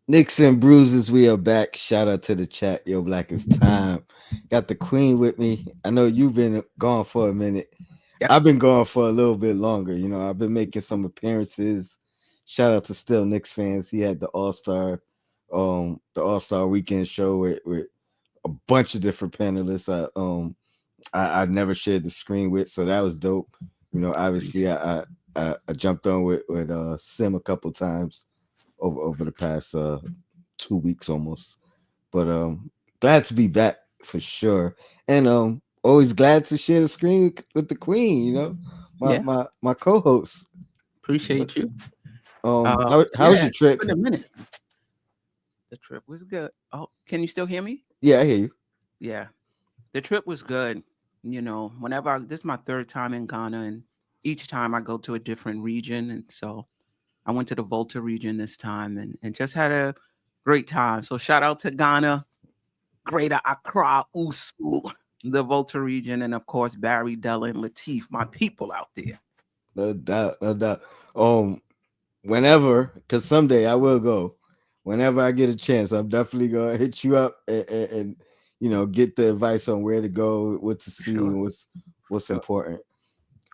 Knicks and bruises, we are back. Shout out to the chat. Yo, Black is time. Got the queen with me. I know you've been gone for a minute. Yep. I've been gone for a little bit longer. You know, I've been making some appearances. Shout out to still Knicks fans. He had the All Star weekend show with a bunch of different panelists. I never shared the screen with, so that was dope. You know, Nice. obviously I jumped on with Sim a couple times over the past 2 weeks almost. But glad to be back for sure. And always glad to share the screen with the queen, you know, my Yeah. my my co-host. But Appreciate you. how was Yeah. your It's trip? been a minute. The trip was good. Oh, can you still hear me? Yeah, I hear you. Yeah. The trip was good. Whenever this is my third time in Ghana, and each time I go to a different region. And so I went to the Volta region this time and just had a great time. So shout out to Ghana, Greater Accra, Usu, the Volta region, and of course Barry, Della, and Latif, my people out there. No doubt, no doubt. Um, Whenever, because someday I will go. Whenever I get a chance, I'm definitely gonna hit you up and get the advice on where to go, what to For see, sure. and For what's sure. important.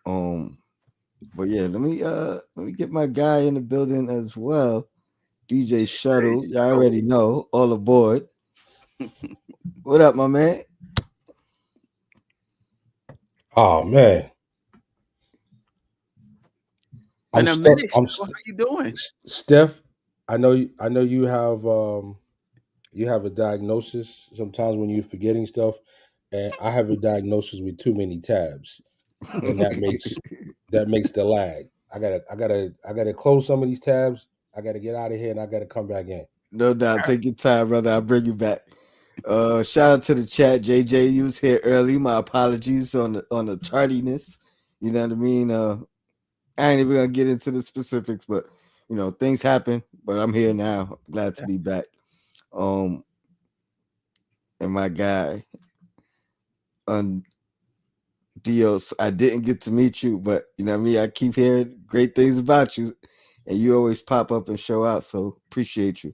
Um, but yeah, let me get my guy in the building as well. DJ Hey, Shuttle, y'all yo. already know, all aboard. What up, my man? Oh man, I'm Been a stuck. minute, Cheryl. How you doing? Steph. I know. I know you have a diagnosis sometimes when you're forgetting stuff, and I have a diagnosis with too many tabs, and that makes the lag. I gotta close some of these tabs. I gotta get out of here, and I gotta come back in. No doubt. Take your time, brother. I'll bring you back. Shout out to the chat. JJ, you was here early. My apologies on the tardiness. You know what I mean? I ain't even gonna get into the specifics, but things happen. But I'm here now. Glad to be back. Um, and my guy on Dios, I didn't get to meet you, but you know what I mean. I keep hearing great things about you, and you always pop up and show out. So appreciate you.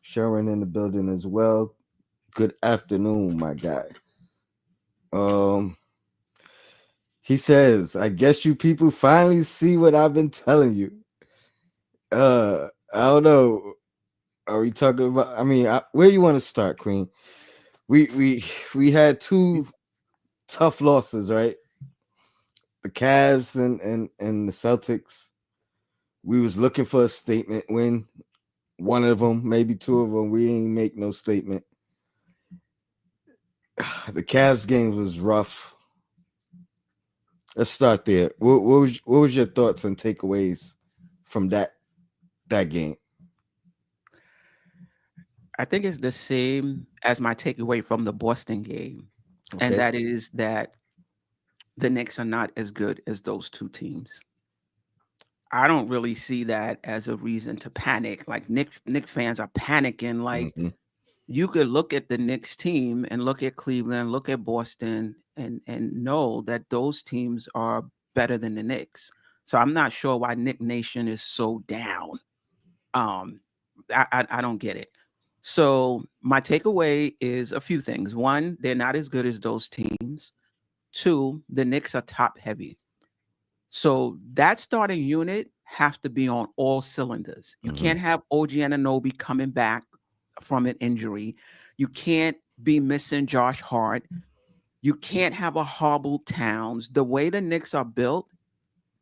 Sharon in the building as well. Good afternoon, my guy. Um, he says, "I guess you people finally see what I've been telling you." I don't know. Are we talking about? I mean, where you want to start, Queen? We had two tough losses, right? The Cavs and the Celtics. We was looking for a statement win. One of them, maybe two of them. We ain't make no statement. The Cavs game was rough. Let's start there. What was your thoughts and takeaways from that game? I think it's the same as my takeaway from the Boston game, and Okay. that is that the Knicks are not as good as those two teams. I don't really see that as a reason to panic. Like Nick fans are panicking. Like Mm-hmm. you could look at the Knicks team and look at Cleveland, look at Boston, and know that those teams are better than the Knicks. So I'm not sure why Nick Nation is so down. Um, I don't get it. So my takeaway is a few things. One, they're not as good as those teams. Two, the Knicks are top heavy. So that starting unit has to be on all cylinders. You Mm-hmm. can't have OG Ananobi coming back from an injury. You can't be missing Josh Hart. You can't have a hobbled Towns. The way the Knicks are built,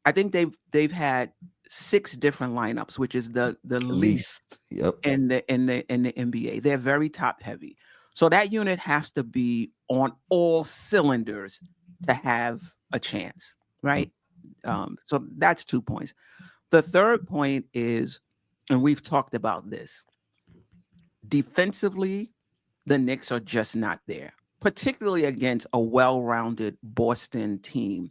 I think they've had six different lineups, which is the At least least. Yep. in the NBA. They're very top heavy. So that unit has to be on all cylinders to have a chance, right? So that's 2 points. The third point is, and we've talked about this, defensively, the Knicks are just not there, particularly against a well-rounded Boston team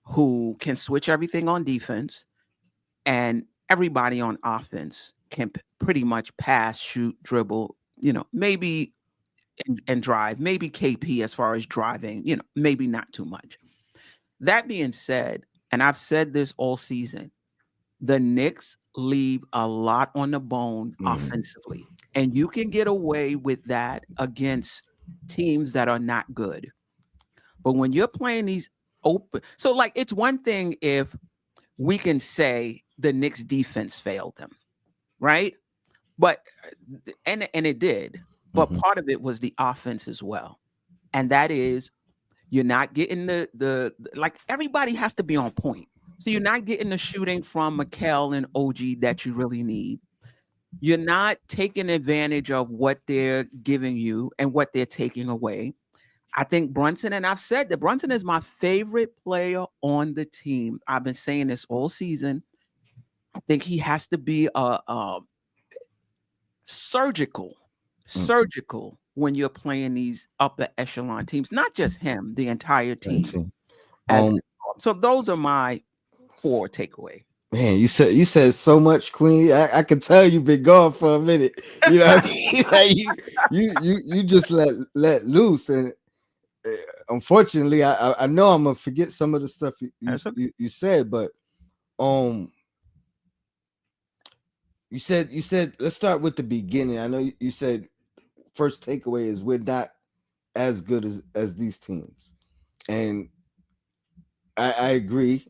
who can switch everything on defense and everybody on offense can pretty much pass, shoot, dribble, maybe and drive, maybe KP as far as driving, maybe not too much. That being said, and I've said this all season, the Knicks leave a lot on the bone offensively. And you can get away with that against teams that are not good. But when you're playing these open, so like it's one thing if we can say the Knicks defense failed them, right? But and it did. But Mm-hmm. part of it was the offense as well. And that is you're not getting the like everybody has to be on point. So you're not getting the shooting from Mikal and OG that you really need. You're not taking advantage of what they're giving you and what they're taking away. I think Brunson, and I've said that Brunson is my favorite player on the team. I've been saying this all season. I think he has to be a surgical, surgical when you're playing these upper echelon teams. Not just him, the entire team. 19. As so, those are my 4 takeaway. Man, you said so much, Queen. I can tell you've been gone for a minute. You know what I mean? Like you just let loose, and unfortunately, I know I'm gonna forget some of the stuff Okay. you said, but um, you said let's start with the beginning. I know you said first takeaway is we're not as good as these teams, and I agree.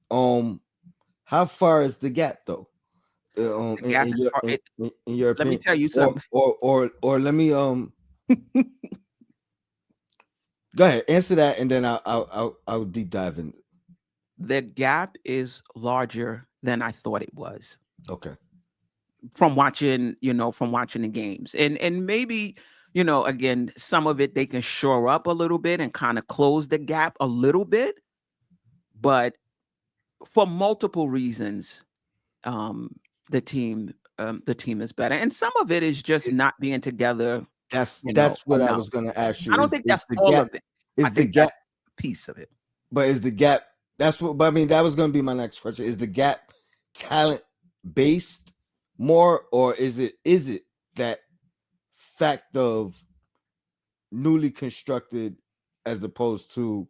Um, how far is the gap though? The gap is far. In your Let me opinion, tell you something. or let me go ahead, answer that, and then I'll deep dive in. The gap is larger than I thought it was Okay. from watching the games, and maybe again some of it they can shore up a little bit and kind of close the gap a little bit, but for multiple reasons, um, the team is better, and some of it is just It, not being together, that's what I enough. was gonna ask you. I don't think Is that's the all gap of it. I is the think gap that's a piece of it. but is the gap that's what but I mean that was gonna be my next question. Is the gap talent based more, or is it that fact of newly constructed as opposed to,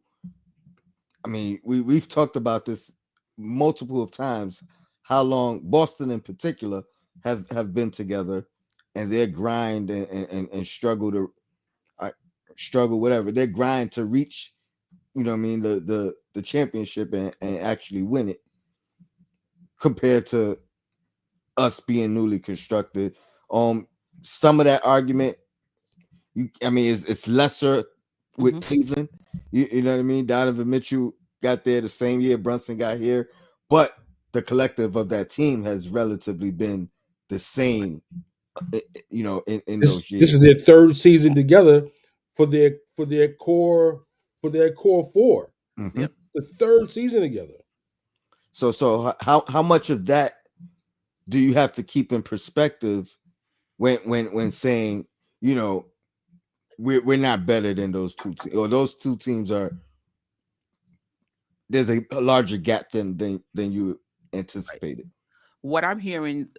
I mean, we've talked about this multiple of times, how long Boston in particular have been together, and their grind and struggle to uh, struggle whatever their grind to reach, what I mean, the championship and actually win it, compared to us being newly constructed. Some of that argument, I mean, it's lesser with Hmm. Cleveland. You know what I mean? Donovan Mitchell got there the same year Brunson got here, but the collective of that team has relatively been the same. In those This years. is their third season together for their core four. Hmm. Yep. The third season together. So how much of that do you have to keep in perspective when saying, you know we're not better than those two teams, or those two teams are, there's a larger gap than you Right. anticipated. What I'm hearing,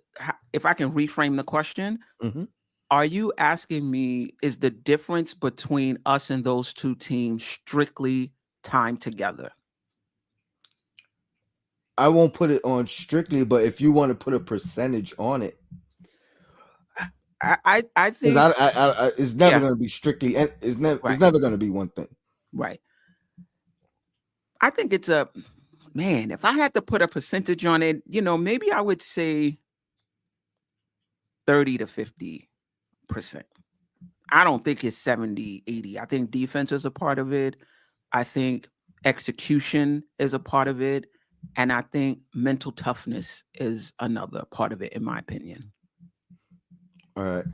if I can reframe the question, Hmm. are you asking me, is the difference between us and those two teams strictly time together? I won't put it on strictly, but if you want to put a percentage on it, I because think, it's never yeah, going to be strictly, and it's right, never going to be one thing. right. I think it's a man, if I had to put a percentage on it, maybe I would say 30 to 50%. I don't think it's 70, 80. I think defense is a part of it. I think execution is a part of it. And I think mental toughness is another part of it, in my opinion. All right.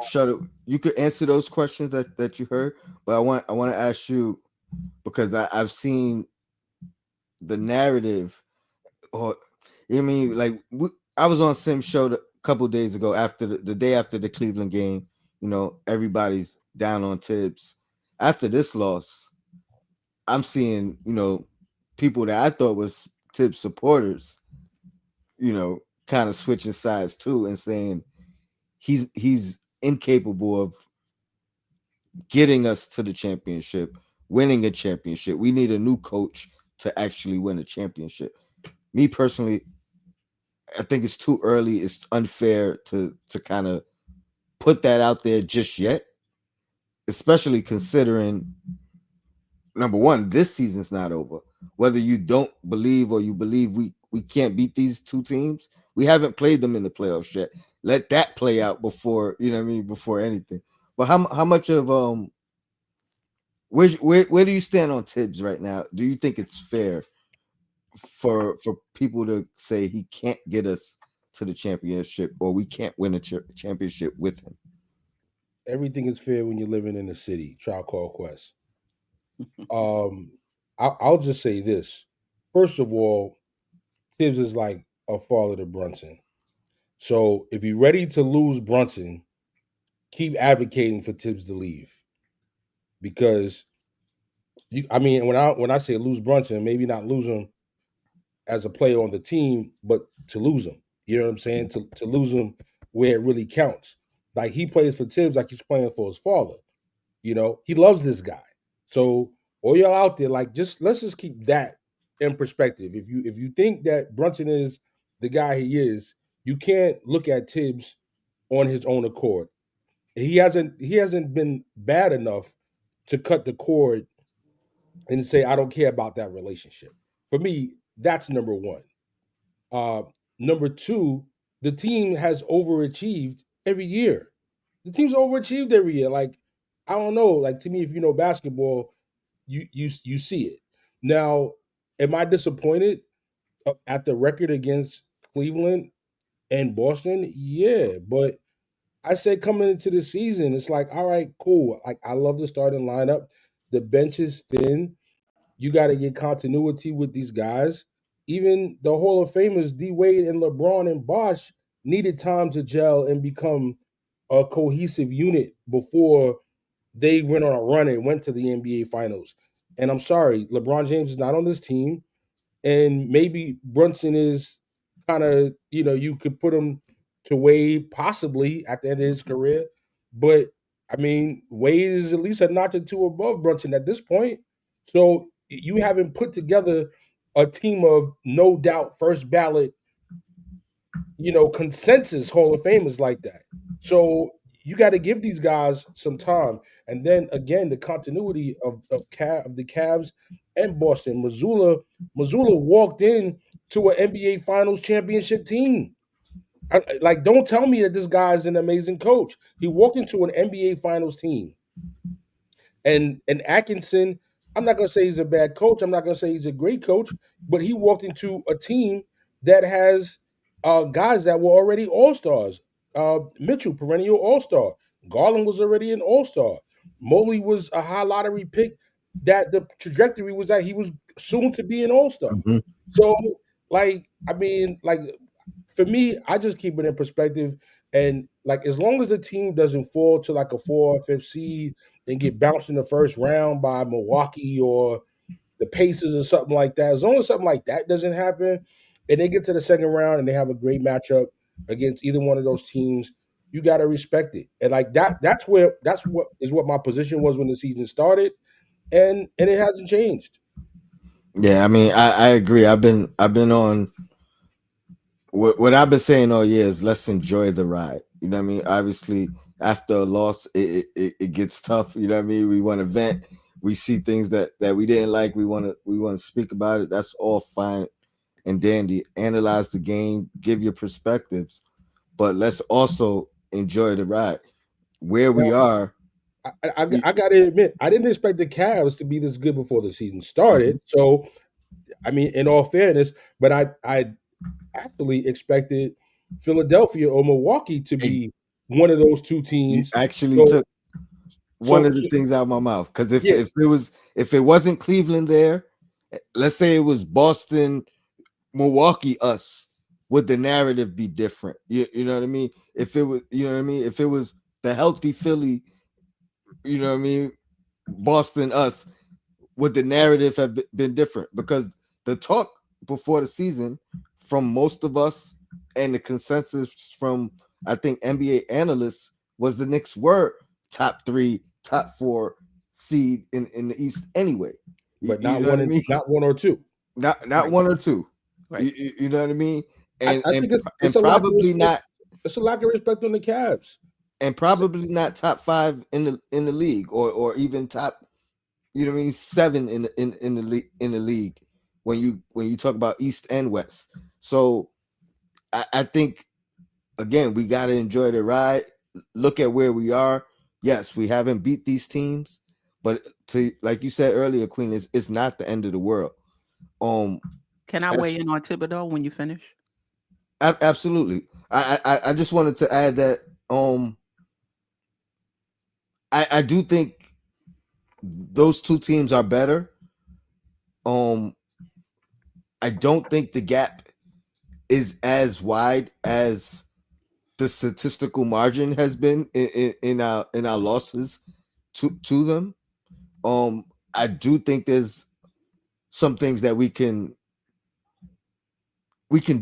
Shuttle, you could answer those questions that you heard, but I want to ask you, because I've seen the narrative, or I mean, like, I was on Sim's show a couple days ago, after the day after the Cleveland game. Everybody's down on Tibbs. After this loss, I'm seeing, people that I thought was Tibbs supporters, kind of switching sides too, and saying he's incapable of getting us to the championship, winning a championship. We need a new coach to actually win a championship. Me personally, I think it's too early. It's unfair to kind of put that out there just yet, especially considering number one, this season's not over. Whether you don't believe or you believe we can't beat these two teams, we haven't played them in the playoffs yet. Let that play out before you know what I mean before anything. But how much of where do you stand on Tibbs right now? Do you think it's fair for people to say he can't get us to the championship or we can't win a championship with him? Everything is fair when you're living in the city. Trial Call Quest. Um, I'll just say this. First of all, Tibbs is like a father to Brunson. So if you're ready to lose Brunson, keep advocating for Tibbs to leave because I mean when I say lose Brunson, maybe not lose him as a player on the team, but to lose him. You know what I'm saying? To lose him where it really counts. Like he plays for Tibbs like he's playing for his father. You know, he loves this guy. So all y'all out there, like just let's just keep that in perspective. If you think that Brunson is the guy he is, you can't look at Tibbs on his own accord. He hasn't been bad enough to cut the cord and say I don't care about that relationship. For me, that's number one. Uh, Number two, the team has overachieved every year. The team's overachieved every year. Like I don't know. Like to me, if you know basketball, you see it. Now, am I disappointed at the record against Cleveland and Boston? Yeah, but I said coming into the season, it's like, all right, cool. Like I love the starting lineup. The bench is thin. You got to get continuity with these guys. Even the Hall of Famers, D Wade and LeBron and Bosh, needed time to gel and become a cohesive unit before they went on a run and went to the NBA Finals. And I'm sorry, LeBron James is not on this team and maybe Brunson is kind of you could put him to Wade possibly at the end of his career, but I mean Wade is at least a notch or two above Brunson at this point. So you haven't put together a team of no doubt first ballot consensus Hall of Famers like that. So you got to give these guys some time, and then again the continuity of the Cavs and Boston. Missoula walked in to an NBA Finals championship team. Like, don't tell me that this guy is an amazing coach. He walked into an NBA Finals team. And Atkinson, I'm not going to say he's a bad coach. I'm not going to say he's a great coach, but he walked into a team that has guys that were already all stars. Mitchell, perennial all star. Garland was already an all star. Mobley was a high lottery pick. That the trajectory was that he was soon to be an all star. Mhm. So, like, I mean, like for me, I just keep it in perspective. And like, as long as the team doesn't fall to like a 4 or 5 seed and get bounced in the first round by Milwaukee or the Pacers or something like that, as long as something like that doesn't happen, and they get to the second round and they have a great matchup against either one of those teams, you got to respect it. And like that's what my position was when the season started, and it hasn't changed. Yeah, I mean, I agree. I've been on what I've been saying all year is let's enjoy the ride. You know what I mean? Obviously, after a loss, it gets tough. You know what I mean? We want to vent. We see things that we didn't like. We want to speak about it. That's all fine and dandy. Analyze the game, give your perspectives, but let's also enjoy the ride. Where we Now, are, I got to admit, I didn't expect the Cavs to be this good before the season started. So, I mean, in all fairness, but I actually expected Philadelphia or Milwaukee to it, be one of those two you teams. actually So, took one so, of the so things out of my mouth because yeah, if it wasn't Cleveland there, let's say it was Boston, Milwaukee, us, would the narrative be different? You know what I mean? If it was, you know what I mean? If it was the healthy Philly, you know what I mean? Boston, us, would the narrative have been different? Because the talk before the season from most of us and the consensus from I think NBA analysts was the Knicks were top three, top four seed in the East anyway. You, but you know what I mean? not one or two. Not Right. one or two. Right. You know what I mean? and I think it's and a lack of probably respect. not It's a lack of respect on the Cavs. and probably not top 5 in the league, or even top, you know what I mean, 7 in the league when you talk about East and West. So I think, again, we got to enjoy the ride. Look at where we are. Yes, we haven't beat these teams, but to, like you said earlier, Queen, it's not the end of the world. Um, Can I weigh as, in on Thibodeau when you finish? absolutely. I just wanted to add that I do think those two teams are better. Um, I don't think the gap is as wide as the statistical margin has been in our losses to them. I do think there's some things that we can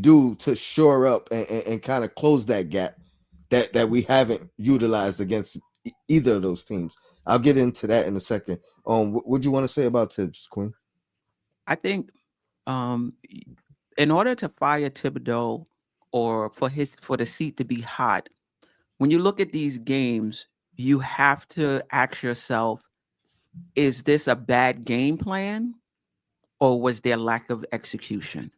do to shore up and kind of close that gap that we haven't utilized against either of those teams. I'll get into that in a second. What would you want to say about Tibbs, Queen? I think in order to fire Thibodeau or for the seat to be hot, when you look at these games, you have to ask yourself, is this a bad game plan or was there lack of execution?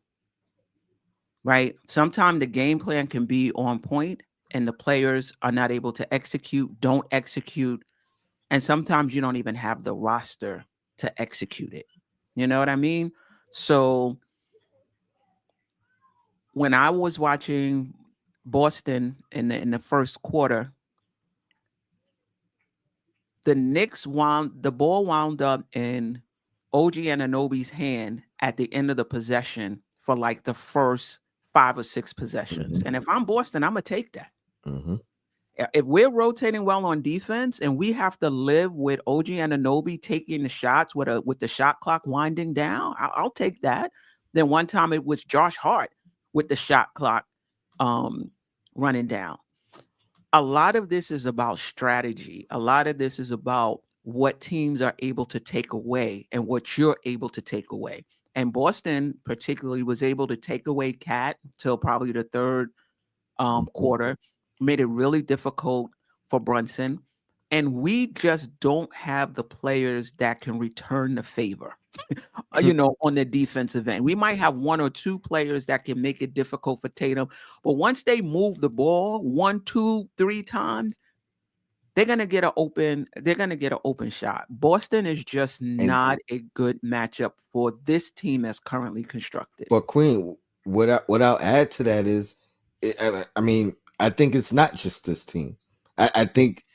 Right? Sometimes the game plan can be on point and the players are not able to execute, don't execute, and sometimes you don't even have the roster to execute it. You know what I mean? So when I was watching Boston in the first quarter, the ball wound up in OG Anunoby's hand at the end of the possession for like the first 5 or 6 possessions. Mm-hmm. And if I'm Boston, I'm gonna take that. Mm-hmm. If we're rotating well on defense and we have to live with OG Anunoby taking the shots with the shot clock winding down, I'll take that. Then one time it was Josh Hart with the shot clock running down. A lot of this is about strategy. A lot of this is about what teams are able to take away and what you're able to take away. And Boston particularly was able to take away Cat till probably the third Mm-hmm. quarter, made it really difficult for Brunson. And we just don't have the players that can return the favor, on the defensive end. We might have 1 or 2 players that can make it difficult for Tatum. But once they move the ball 1, 2, 3 times, they're gonna get an open shot. Boston is just And not a good matchup for this team as currently constructed. but Queen, what I'll add to that is, I mean, I think it's not just this team. I think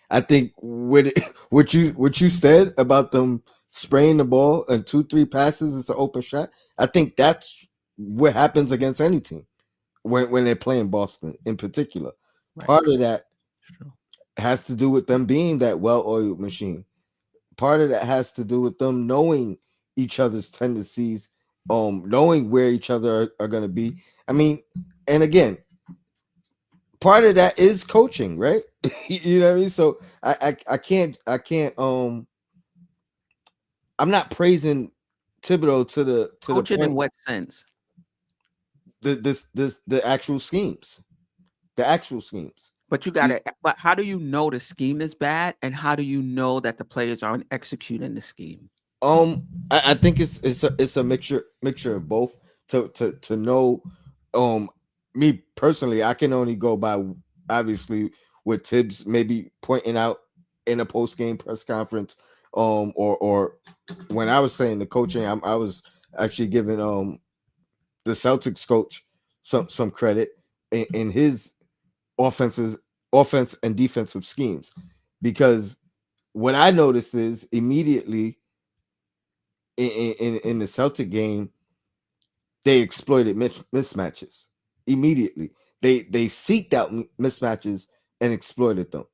what you said about them spraying the ball and 2 3 passes is an open shot. I think that's what happens against any team when they're playing Boston in particular. Right. Part of that True. has to do with them being that well-oiled machine. Part of that has to do with them knowing each other's tendencies, knowing where each other are going to be. I mean, and again, part of that is coaching, right? You know what I mean? So I can't I'm not praising Thibodeau to the Coaching in point, what sense? the actual schemes. The actual schemes. But how do you know the scheme is bad, and how do you know that the players aren't executing the scheme? I think it's a mixture of both. To know, um, me personally, I can only go by, obviously, what Tibbs maybe pointing out in a post game press conference, or when I was saying the coaching, I was actually giving the Celtics coach some credit in his offense and defensive schemes, because what I noticed is immediately in the Celtic game, they exploited mismatches immediately. They seeked out mismatches and exploited them.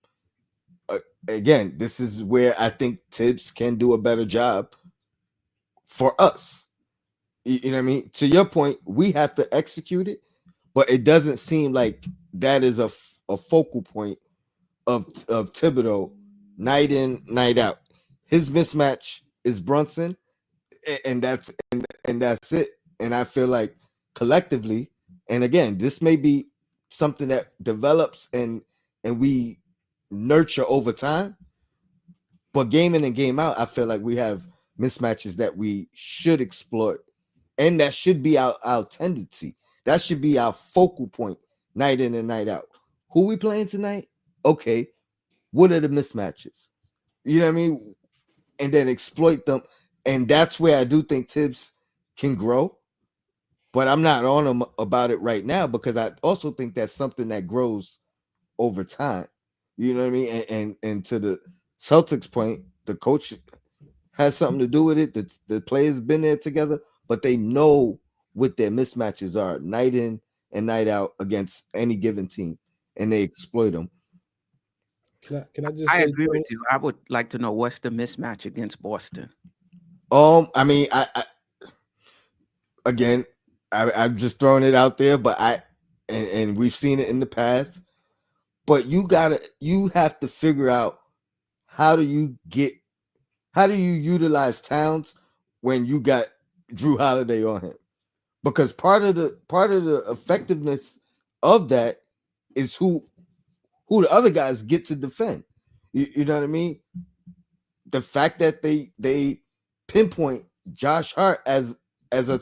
Again, this is where I think Tibbs can do a better job for us. You know what I mean? To your point, we have to execute it, but it doesn't seem like that is a focal point of Thibodeau night in, night out. His mismatch is Brunson, and that's it. And I feel like collectively And again, this may be something that develops and we nurture over time. But game in and game out, I feel like we have mismatches that we should exploit. And that should be our tendency. That should be our focal point night in and night out. Who we playing tonight? Okay. What are the mismatches? You know what I mean? And then exploit them. And that's where I do think Tibbs can grow. But I'm not on him about it right now because I also think that's something that grows over time. You know what I mean? And to the Celtics point, the coach has something to do with it. The players been there together, but they know what their mismatches are night in and night out against any given team, and they exploit them. Can I just I say, agree with Tony? you. I would like to know what's the mismatch against Boston. I mean, I again, I'm just throwing it out there, but and we've seen it in the past. But you have to figure out how do you utilize Towns when you got Drew Holiday on him? Because part of the effectiveness of that is who the other guys get to defend. You know what I mean? The fact that they pinpoint Josh Hart as a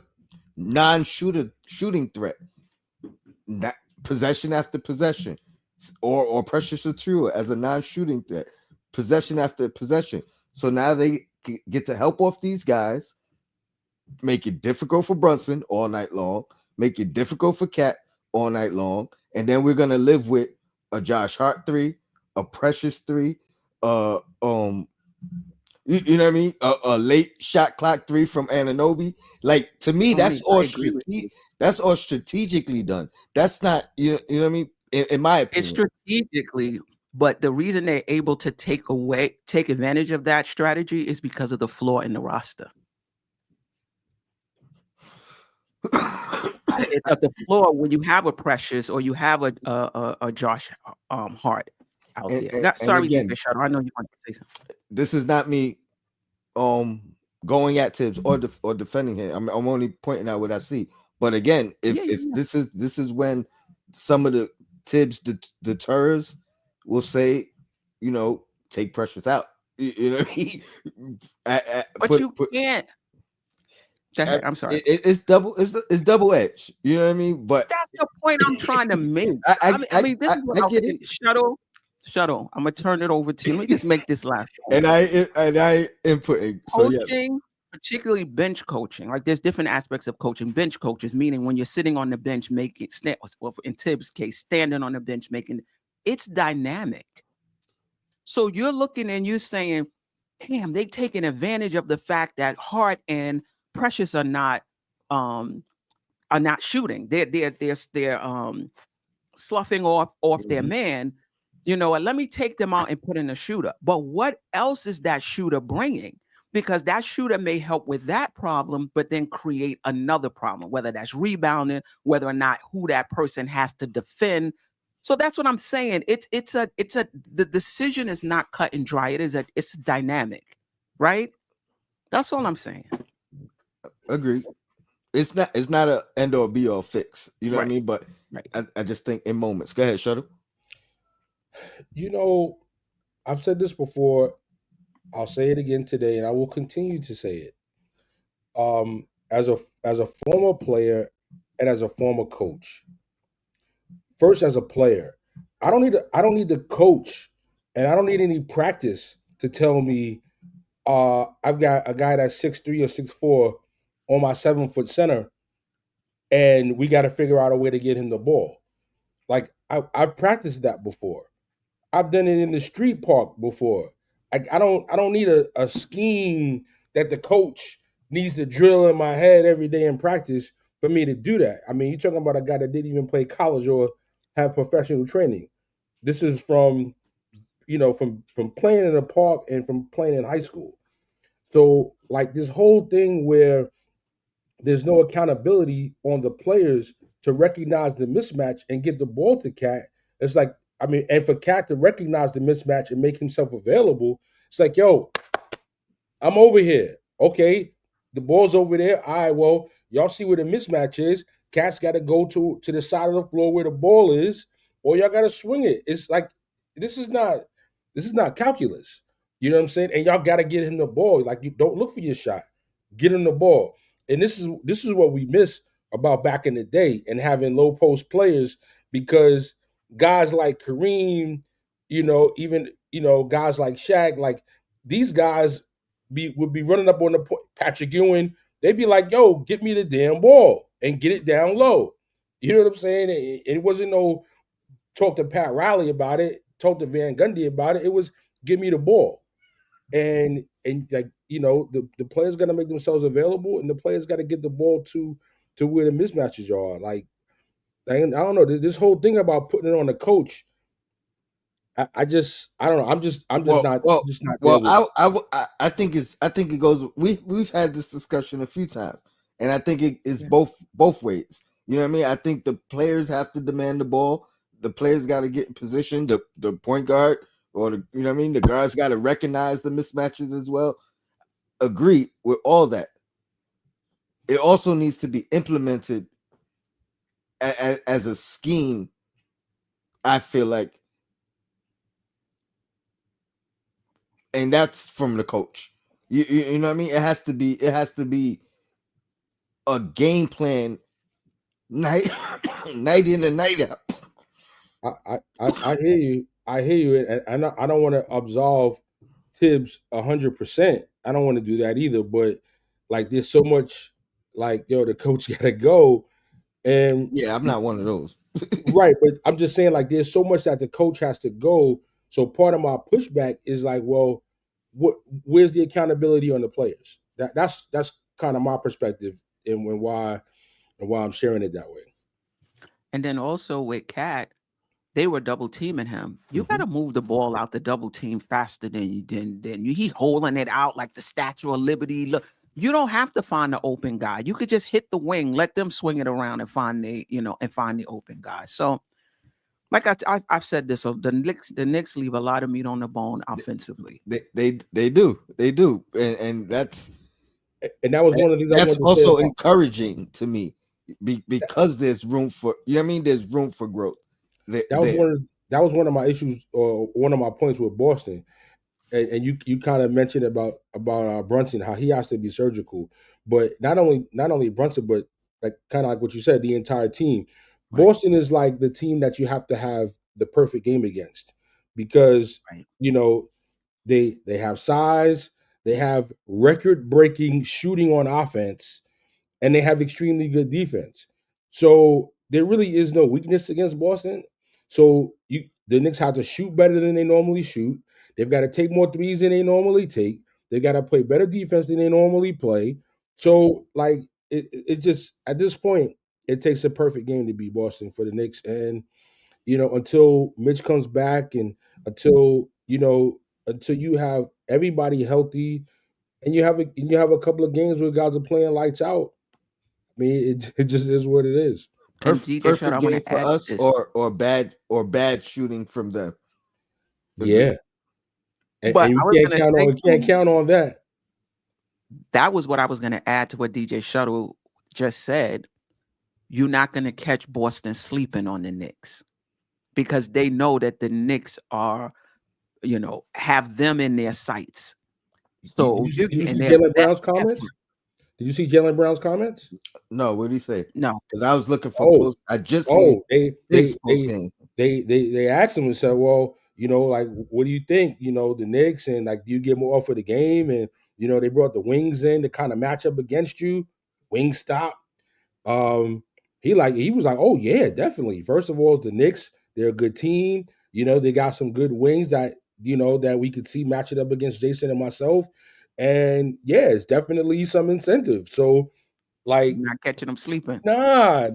shooting threat, that possession after possession, or Precious Achiuwa as a non-shooting threat, possession after possession. So now they get to help off these guys, make it difficult for Brunson all night long, make it difficult for Cat all night long, and then we're gonna live with a Josh Hart 3, a Precious 3, uh um you know what I mean? A late shot clock 3 from Anunoby. Like to me, Tony, I agree with you. that's all strategically done. That's not you know what I mean? In my It's opinion. strategically, but the reason they're able to take advantage of that strategy is because of the flaw in the roster. At the floor when you have a Precious or you have a Josh Hart out and, there. and, and Sorry, again, DJ Shadow. I know you want to say something. this is not me going at Tibbs or defending him. I'm only pointing out what I see. But again, if Yeah. this is when some of the Tibbs deters will say, take Precious out. You know what I mean? But you can't. Go ahead. I'm sorry. It's double edged. You know what I mean? But That's the point I'm trying to make. I mean, this is what I I'll get say. it. Shadow, I'm gonna turn it over to you. Let me just make this last point. And I inputting. So yeah. Coaching, particularly bench coaching, like there's different aspects of coaching. Bench coaches, meaning when you're sitting on the bench making, well, in Tibbs' case, standing on the bench making, it's dynamic. So you're looking and you're saying, damn, they taking advantage of the fact that Hart and Precious um are not shooting. They're sloughing off their man, and let me take them out and put in a shooter. But what else is that shooter bringing? Because that shooter may help with that problem, but then create another problem, whether that's rebounding, whether or not who that person has to defend. So that's what I'm saying. The decision is not cut and dry. It's dynamic, right? That's all I'm saying. Agreed. It's not a end or be all fix. You know what I Right. mean? But Right. I just think in moments. Go ahead, Shuttle. I've said this before. I'll say it again today, and I will continue to say it. As a former player and as a former coach, first as a player, I don't need the coach, and I don't need any practice to tell me I've got a guy that's 6'3" or 6'4" on my 7-foot center, and we got to figure out a way to get him the ball. Like I've practiced that before. I've done it in the street park before. I don't need a scheme that the coach needs to drill in my head every day in practice for me to do that. I mean, you're talking about a guy that didn't even play college or have professional training. This is from playing in the park and from playing in high school. So like this whole thing where there's no accountability on the players to recognize the mismatch and get the ball to Cat. It's like, I mean, and for Cat to recognize the mismatch and make himself available, it's like, yo, I'm over here. Okay, the ball's over there. All right, well, y'all see where the mismatch is. cats got to go to the side of the floor where the ball is, or y'all got to swing it. It's like this is not calculus. You know what I'm saying? And y'all got to get him the ball. Like you don't look for your shot. Get him the ball. And this is what we miss about back in the day and having low post players because guys like Kareem, even guys like Shaq, like these guys would be running up on the point. Patrick Ewing, they'd be like, "Yo, get me the damn ball and get it down low." You know what I'm saying? It wasn't no talk to Pat Riley about it, talk to Van Gundy about it. It was give me the ball, and like the players got to make themselves available, and the players got to get the ball to where the mismatches are. Like I don't know this whole thing about putting it on the coach. I don't know. Well, well, just not there well. with it. I think it goes. We've had this discussion a few times, and I think it is Yeah. both ways. You know what I mean? I think the players have to demand the ball. The players got to get in position. The point guard or you know what I mean. The guards got to recognize the mismatches as well. Agree with all that. It also needs to be implemented as a scheme. I feel like, and that's from the coach. You know what I mean? It has to be a game plan night night in and night out. I hear you. I hear you, and I don't want to absolve Tibbs 100%. I don't want to do that either. But like, there's so much. Like, the coach got to go, and Yeah, I'm not one of those. right. But I'm just saying, like, there's so much that the coach has to go. So part of my pushback is like, well, what? Where's the accountability on the players? That's kind of my perspective, and why I'm sharing it that way. And then also with Cat, they were double teaming him. You got Mhm. to move the ball out the double team faster than you. He holding it out like the Statue of Liberty. Look, you don't have to find the open guy. You could just hit the wing, let them swing it around and find the open guy. So, like I've said this, so the Knicks leave a lot of meat on the bone offensively. They do, and And that was one of the things I that's wanted to say also about. encouraging to me because there's room for there's room for growth That was there. one of my issues or one of my points with Boston. And you kind of mentioned about Brunson, how he has to be surgical, but not only Brunson, but like kind of like what you said, the entire team. Right, Boston is like the team that you have to have the perfect game against because right. you know they have size, they have record breaking shooting on offense, and they have extremely good defense. So there really is no weakness against Boston. So the Knicks have to shoot better than they normally shoot. They've got to take more threes than they normally take. They got to play better defense than they normally play. So like it just at this point it takes a perfect game to beat Boston for the Knicks. And until Mitch comes back and until until you have everybody healthy and you have a couple of games where guys are playing lights out. I mean, it just is what it is. And DJ Shut, I Perfect want game to for add to us, this. or bad shooting from them. Agree. Yeah, and But we I was can't gonna count on thank we can't you. count on that. That was what I was gonna add to what DJ Shuttle just said. You're not gonna catch Boston sleeping on the Knicks because they know that the Knicks are, have them in their sights. So Did you and see they're Jalen best Brown's effort. comments? Did you see Jalen Brown's comments? No, what do you say? No, Because I was looking for Oh, post. I just seen oh, they six they post they game. they asked him and said, well, like, what do you think? The Knicks, and like, do you get more for the game? And they brought the wings in to kind of match up against you. Wing stop. Um, he was like, oh yeah, definitely. First of all, the Knicks, they're a good team. They got some good wings that we could see match it up against Jason and myself. And yeah, it's definitely some incentive. So like, you're not catching them sleeping. nah.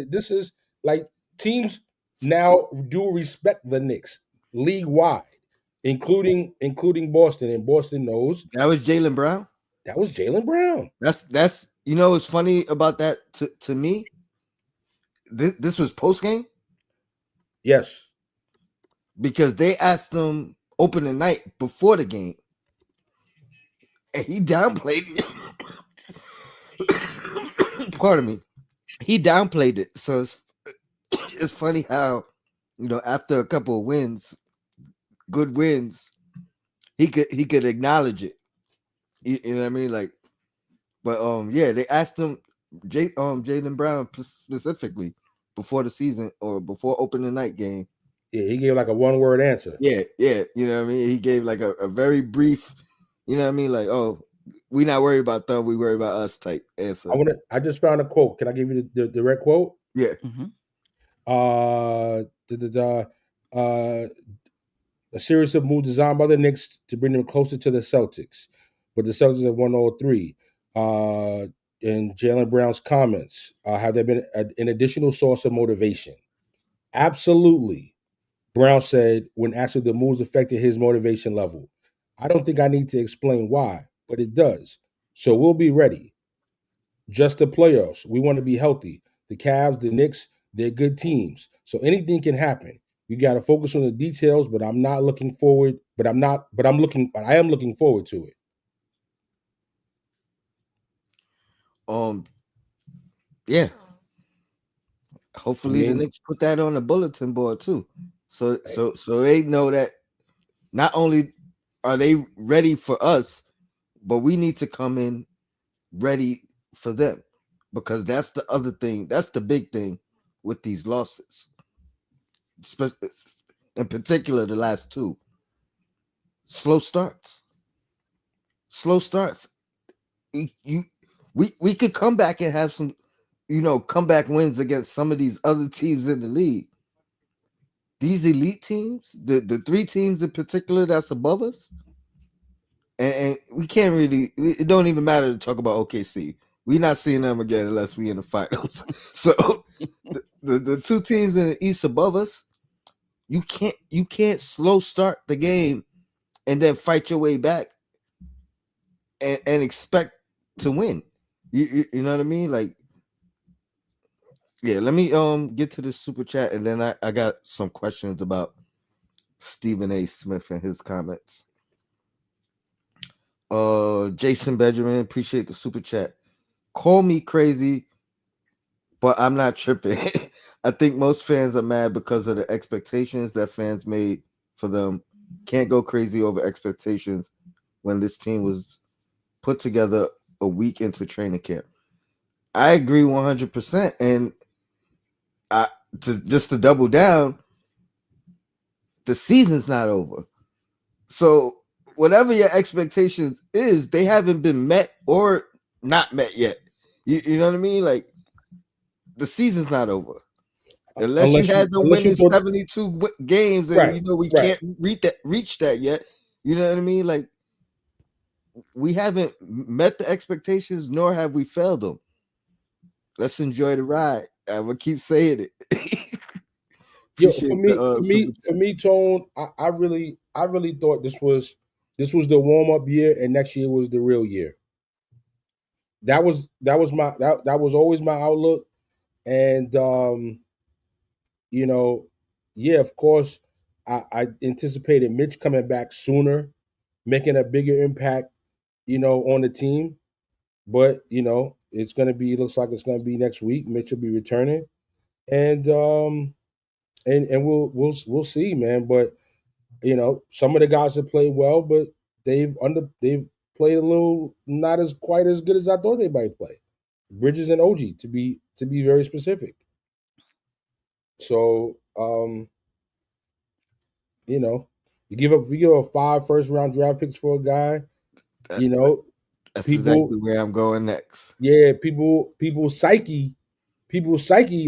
This is like teams now do respect the Knicks league wide, including Boston, and Boston knows That was Jalen Brown. that was Jalen Brown. That's what's funny about that to me. This was post game Yes. because they asked him opening night before the game, and he downplayed it. Pardon me. he downplayed it. So it's funny how, after a couple of wins, good wins, he could acknowledge it. You know what I mean? Like, but yeah, they asked him, Jaylen Brown specifically before the season or before opening night game. Yeah, he gave like a one word answer. Yeah, you know what I mean. He gave like a very brief, you know what I mean, like, oh, we not worried about them, we worry about us type answer. I just found a quote. Can I give you the direct quote? Yeah. Mhm. Uh, da, da, da, uh, a series of moves designed by the Knicks to bring them closer to the Celtics, but the Celtics have won all three. And Jaylen Brown's comments have there been an additional source of motivation? Absolutely. Brown said when asked if the moves affected his motivation level. I don't think I need to explain why, but it does. So we'll be ready. Just the playoffs. We want to be healthy. The Cavs, the Knicks, they're good teams. So anything can happen. You got to focus on the details, but I'm not looking forward, but I'm not, but I'm looking, but I am looking forward to it. Um, yeah. I Hopefully the mean, Knicks put that on the bulletin board too. So they know that not only are they ready for us, but we need to come in ready for them. Because that's the other thing. That's the big thing with these losses. In particular, the last two. Slow starts. Slow starts. You we could come back and have some, comeback wins against some of these other teams in the league. These elite teams, the three teams in particular that's above us, and we can't really. It don't even matter to talk about OKC. We're not seeing them again unless we in the finals. So the two teams in the East above us, you can't slow start the game and then fight your way back and expect to win. You know what I mean? Like, yeah, let me get to the super chat and then I got some questions about Stephen A. Smith and his comments. Jason Benjamin, appreciate the super chat. Call me crazy, but I'm not tripping. I think most fans are mad because of the expectations that fans made for them. Can't go crazy over expectations when this team was put together a week into training camp. I agree 100%. And I to double down, the season's not over. So whatever your expectations is, they haven't been met or not met yet. You know what I mean? Like, the season's not over. Unless you had them unless you winning thought, 72 games and right, we right. can't reach that yet. You know what I mean? Like, we haven't met the expectations nor have we failed them. Let's enjoy the ride. I will keep saying it. Yo, Appreciate the super for chat. me, Tone, I really thought this was the warm up year, and next year was the real year. That was always my outlook, and you know, yeah, of course, I anticipated Mitch coming back sooner, making a bigger impact, on the team. But it looks like it's gonna be next week. Mitch will be returning, and and we'll see, man. But some of the guys have played well, but they've played a little not as quite as good as I thought they might play. Bridges and OG to be very specific. So you know, you give up 5 first round draft picks for a guy, That, you know, that's people exactly where I'm going next. yeah, people's psyche,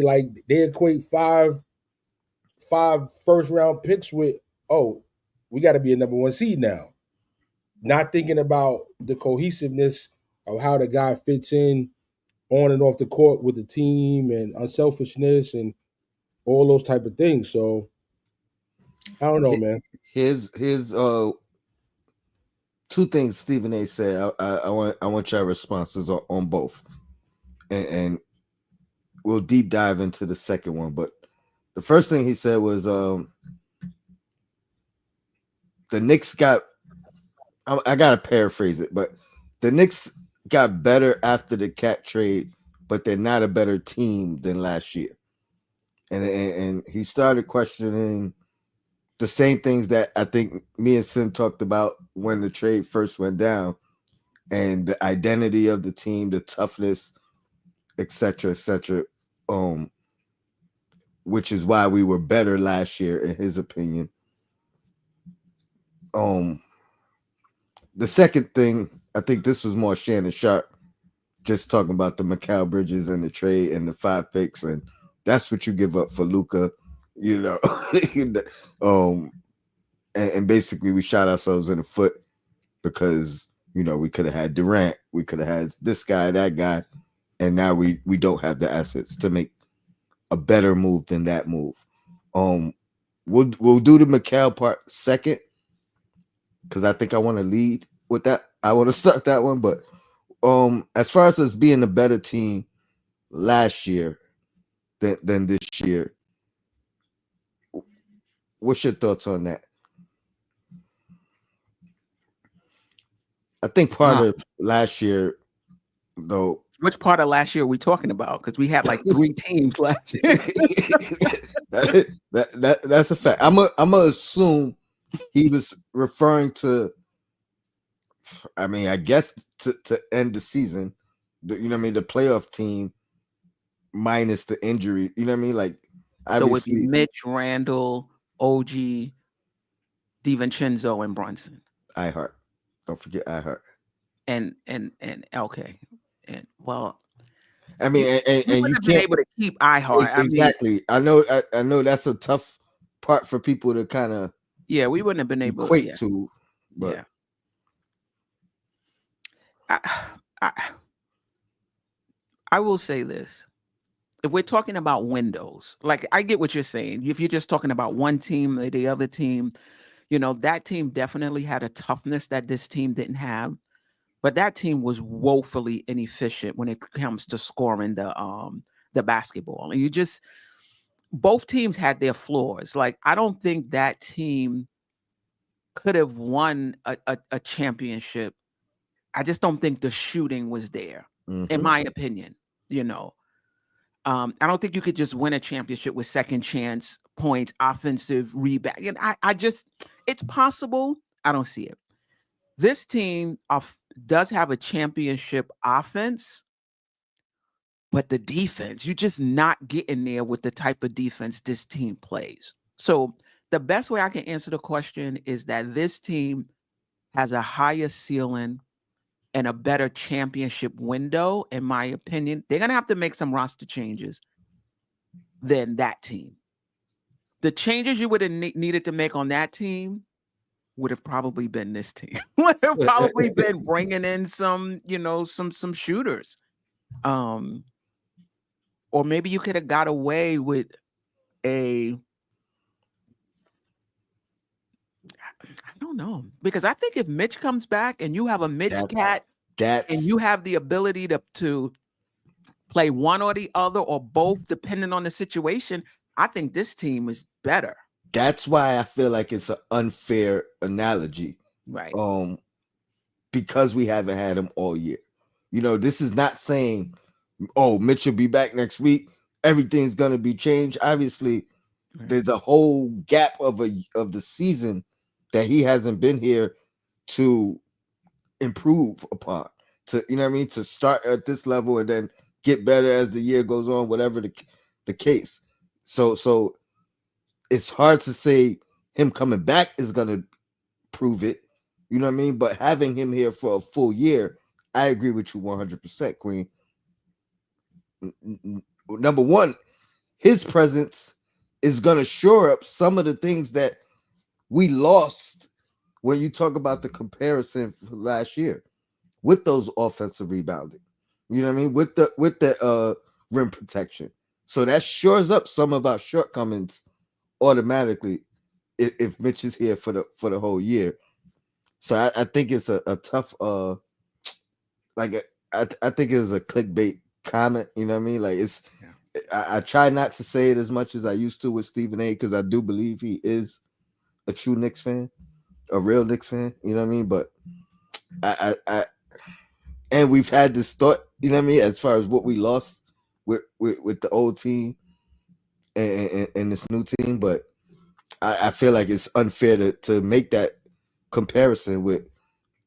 like they equate 5 first round picks with, oh, we gotta be a number one seed now. Not thinking about the cohesiveness of how the guy fits in on and off the court with the team and unselfishness and all those type of things. So I don't know, man. Here's two things Stephen A. said. I want your responses on both, and we'll deep dive into the second one. But the first thing he said was the Knicks got. I gotta paraphrase it, but the Knicks got better after the cat trade but they're not a better team than last year. And he started questioning the same things that I think me and Sim talked about when the trade first went down, and the identity of the team, the toughness, etc., etc. Um, which is why we were better last year, in his opinion. Um, the second thing, I think this was more Shannon Sharp, just talking about the Mikal Bridges and the trade and the 5 picks, and that's what you give up for Luca, you know. um, and basically we shot ourselves in the foot because we could have had Durant, we could have had this guy, that guy, and now we don't have the assets to make a better move than that move. Um, we'll do the Mikal part second because I think I want to lead with that. I want to start that one, but as far as us being a better team last year than this year, what's your thoughts on that? I think part Uh, of last year, though, which part of last year are we talking about? Because we had like 3 teams last year. that's a fact. I'm gonna assume he was referring to. I mean, I guess to end the season, the playoff team minus the injury. You know what I mean? Like, So it would be obviously, Mitch, Randall, OG, DiVincenzo, and Brunson. I heart. Don't forget I heart. And okay. And well, I you mean, and, we and you wouldn't have been can't able to keep iHeart. I mean, exactly. I know that's a tough part for people to kind of yeah, we wouldn't have been able. equate Yeah, to, but yeah. I, I I will say this. If we're talking about windows, like I get what you're saying. If you're just talking about one team or the other team, that team definitely had a toughness that this team didn't have. But that team was woefully inefficient when it comes to scoring the basketball. And both teams had their flaws. Like I don't think that team could have won a championship. I just don't think the shooting was there, in mm-hmm. my opinion. You know, I don't think you could just win a championship with second chance points, offensive rebound. And it's possible. I don't see it. This team does have a championship offense, but the defense, you're just not getting there with the type of defense this team plays. So the best way I can answer the question is that this team has a higher ceiling and a better championship window, in my opinion. They're going to have to make some roster changes than that team. The changes you would have needed to make on that team would have probably been this team. Would have probably been bringing in some shooters. Or maybe you could have got away with I don't know. Because I think if Mitch comes back and you have a Mitch cat and you have the ability to play one or the other or both, depending on the situation, I think this team is better. That's why I feel like it's an unfair analogy. Right. Because we haven't had him all year. This is not saying, oh, Mitch will be back next week. Everything's gonna be changed. Obviously, Right. there's a whole gap of the season that he hasn't been here to improve upon. To to start at this level and then get better as the year goes on, whatever the case. So it's hard to say him coming back is gonna prove it. You know what I mean? But having him here for a full year, I agree with you 100%, Queen. Number one, his presence is going to shore up some of the things that we lost when you talk about the comparison from last year with those offensive rebounding. You know what I mean? With the rim protection. So that shores up some of our shortcomings automatically if Mitch is here for the whole year. So I think it's a tough I think it was a clickbait comment. You know what I mean? Like it's I try not to say it as much as I used to with Stephen A. because I do believe he is a true Knicks fan, a real Knicks fan. You know what I mean? But I and we've had this thought, you know what I mean, as far as what we lost with the old team and this new team. But I feel like it's unfair to make that comparison with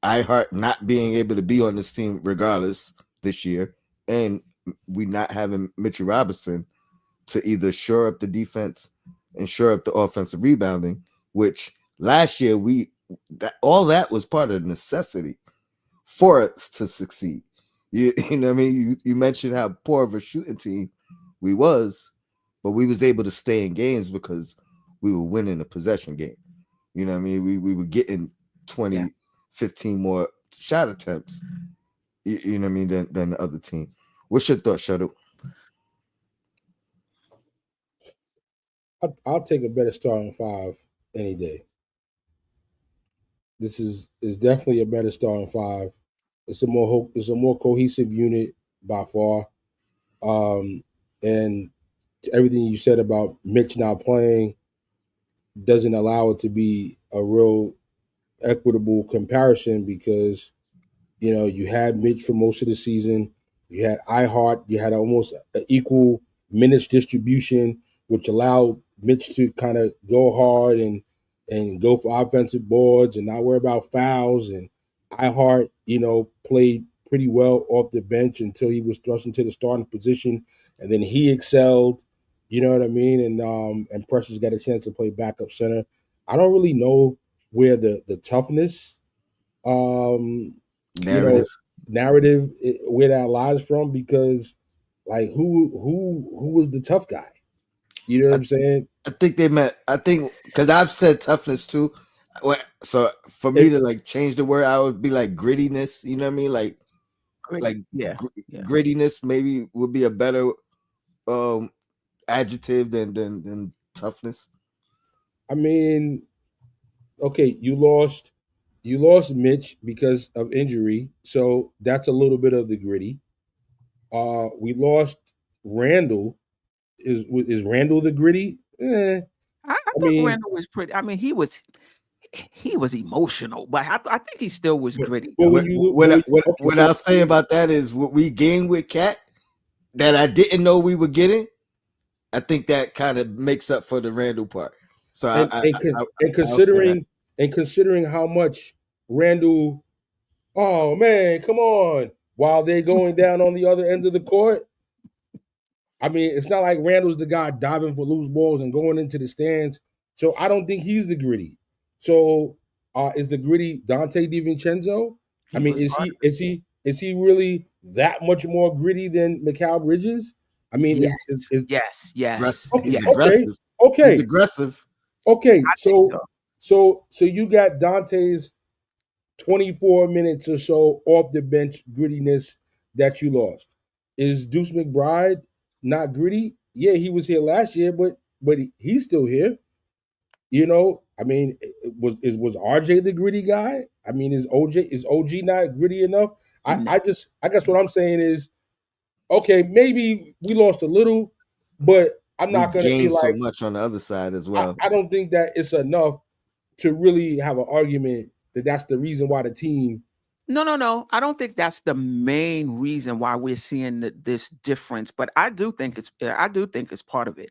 iHeart not being able to be on this team regardless this year, and we not having Mitchell Robinson to either shore up the defense and shore up the offensive rebounding, which last year all that was part of necessity for us to succeed. You know what I mean? You mentioned how poor of a shooting team we was, but we was able to stay in games because we were winning a possession game. You know what I mean? We were getting 20, Yeah. 15 more shot attempts, you know what I mean, than the other team. What's your thought, Shuttle? I'll take a better starting five any day. This is definitely a better starting five. It's a more cohesive unit by far. And everything you said about Mitch not playing doesn't allow it to be a real equitable comparison because you had Mitch for most of the season. You had iHeart. You had almost an equal minutes distribution, which allowed Mitch to kind of go hard and go for offensive boards and not worry about fouls. And iHeart, played pretty well off the bench until he was thrust into the starting position, and then he excelled. You know what I mean? And Precious got a chance to play backup center. I don't really know where the toughness um Narrative. narrative where that lies from because like who was the tough guy? You know what I, I'm saying? I think they meant. I think because I've said toughness too. So for me It, to like change the word, I would be like grittiness. You know what I mean? Like Yeah. Yeah. grittiness maybe would be a better um adjective than toughness. I mean, okay, you lost Mitch because of injury, so that's a little bit of the gritty. We lost Randall. Is Randall the gritty? I I thought mean, Randall was pretty. I mean, he was emotional, but I think he still was but, gritty but though. when you but when, okay, What so I'll say about that is what we gained with Cat that I didn't know we were getting. I think that kind of makes up for the Randall part. So and and, con- and I'll say that. considering how much Randall, oh man, come on, while they're going down on the other end of the court. I mean, it's not like Randall's the guy diving for loose balls and going into the stands. So I don't think he's the gritty. So is the gritty Dante DiVincenzo? I He mean, was is part he of it. is he is he really that much more gritty than Mikal Bridges? I mean, Yes, yes, yes, okay, He's yes. okay, aggressive. He's okay, aggressive. okay. I think So so. so you got Dante's 24 minutes or so off the bench grittiness that you lost. Is Deuce McBride not gritty? Yeah, he was here last year, but he's still here. I mean, was RJ the gritty guy? I mean, is OG not gritty enough? No, I guess what I'm saying is okay, maybe we lost a little, but I'm We not gonna be gained so like much on the other side as I, well. I don't think that it's enough to really have an argument that that's the reason why the team. no, no, no. I don't think that's the main reason why we're seeing this difference. But I do think it's part of it.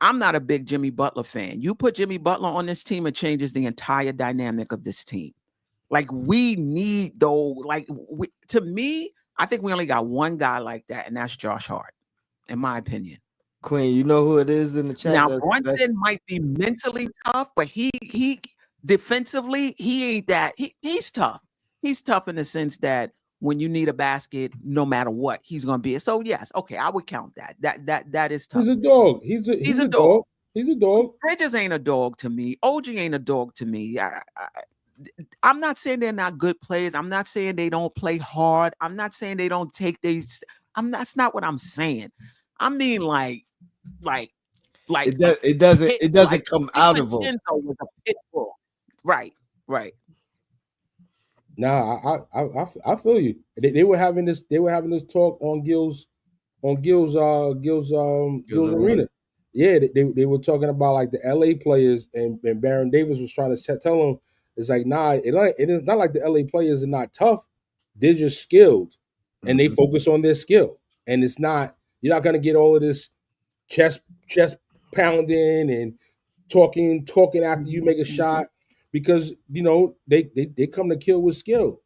I'm not a big Jimmy Butler fan. You put Jimmy Butler on this team, it changes the entire dynamic of this team. Like we need though. To me, I think we only got one guy like that, and that's Josh Hart, in my opinion. Queen, you know who it is in the chat? Now That's Brunson might be mentally tough, but he defensively he ain't that. He's tough. He's tough in the sense that when you need a basket, no matter what, he's going to be. So yes, okay, I would count that. That is He's tough. a dog. He's a He's he's a a dog. dog. He's a dog. Bridges ain't a dog to me. OG ain't a dog to me. I'm not saying they're not good players. I'm not saying they don't play hard. I'm not saying they don't take these. That's not what I'm saying. I mean like like a pit, it like doesn't come out of them. DiVincenzo was a pit bull. Right, right. Nah, I feel you. They were having this. They were having this talk on Gil's Arena. arena. Yeah, they were talking about like the LA players and Baron Davis was trying to tell them it's like nah, it is not like the LA players are not tough, They're just skilled, and they Mhm. focus on their skill. And you're not gonna get all of this chest pounding and talking after you make a shot, because they come to kill with skill.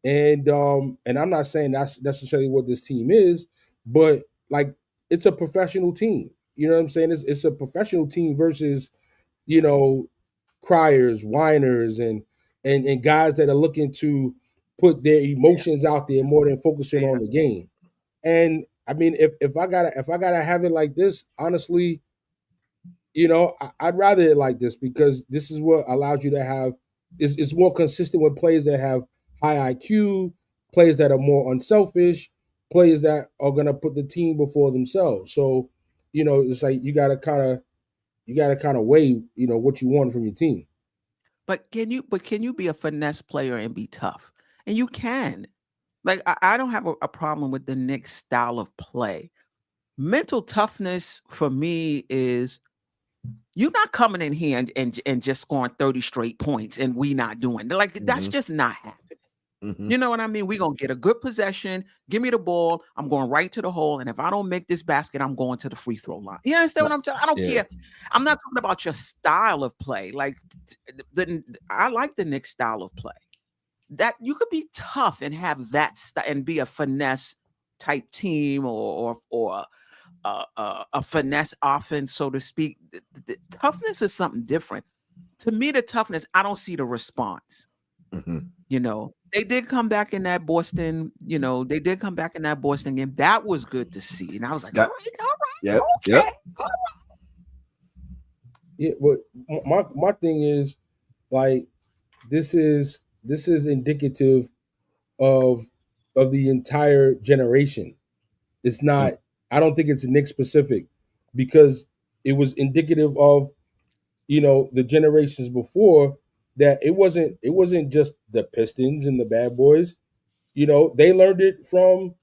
And I'm not saying that's necessarily what this team is, but like, it's a professional team. You know what I'm saying? It's a professional team versus, you know, criers, whiners, and guys that are looking to put their emotions out there more than focusing Yeah. on the game. And I mean, if I gotta have it like this, honestly, I'd rather it like this, because this is what allows you to have, it's more consistent with players that have high IQ, players that are more unselfish, players that are gonna put the team before themselves. So, it's like you gotta kind of weigh, what you want from your team. But can you be a finesse player and be tough? And you can. Like I don't have a problem with the Knicks style of play. Mental toughness for me is you're not coming in here and just scoring 30 straight points and we not doing like that's Mhm. just not happening. Mhm. You know what I mean? We're gonna get a good possession. Give me the ball. I'm going right to the hole. And if I don't make this basket, I'm going to the free throw line. You understand what I'm saying? I don't Yeah. care. I'm not talking about your style of play. Like I like the Knicks style of play. That you could be tough and have that and be a finesse type team or a finesse offense, so to speak. The toughness is something different. To me, the toughness, I don't see the response. Mhm. They did come back in that Boston, they did come back in that Boston game. That was good to see. And I was like, all That. right, all right, Yep. okay. Yep. Yeah, but my thing is, like, this is indicative of the entire generation. It's Mm. not. I don't think it's Nick specific, because it was indicative of, the generations before, that it wasn't just the Pistons and the Bad Boys. They learned it from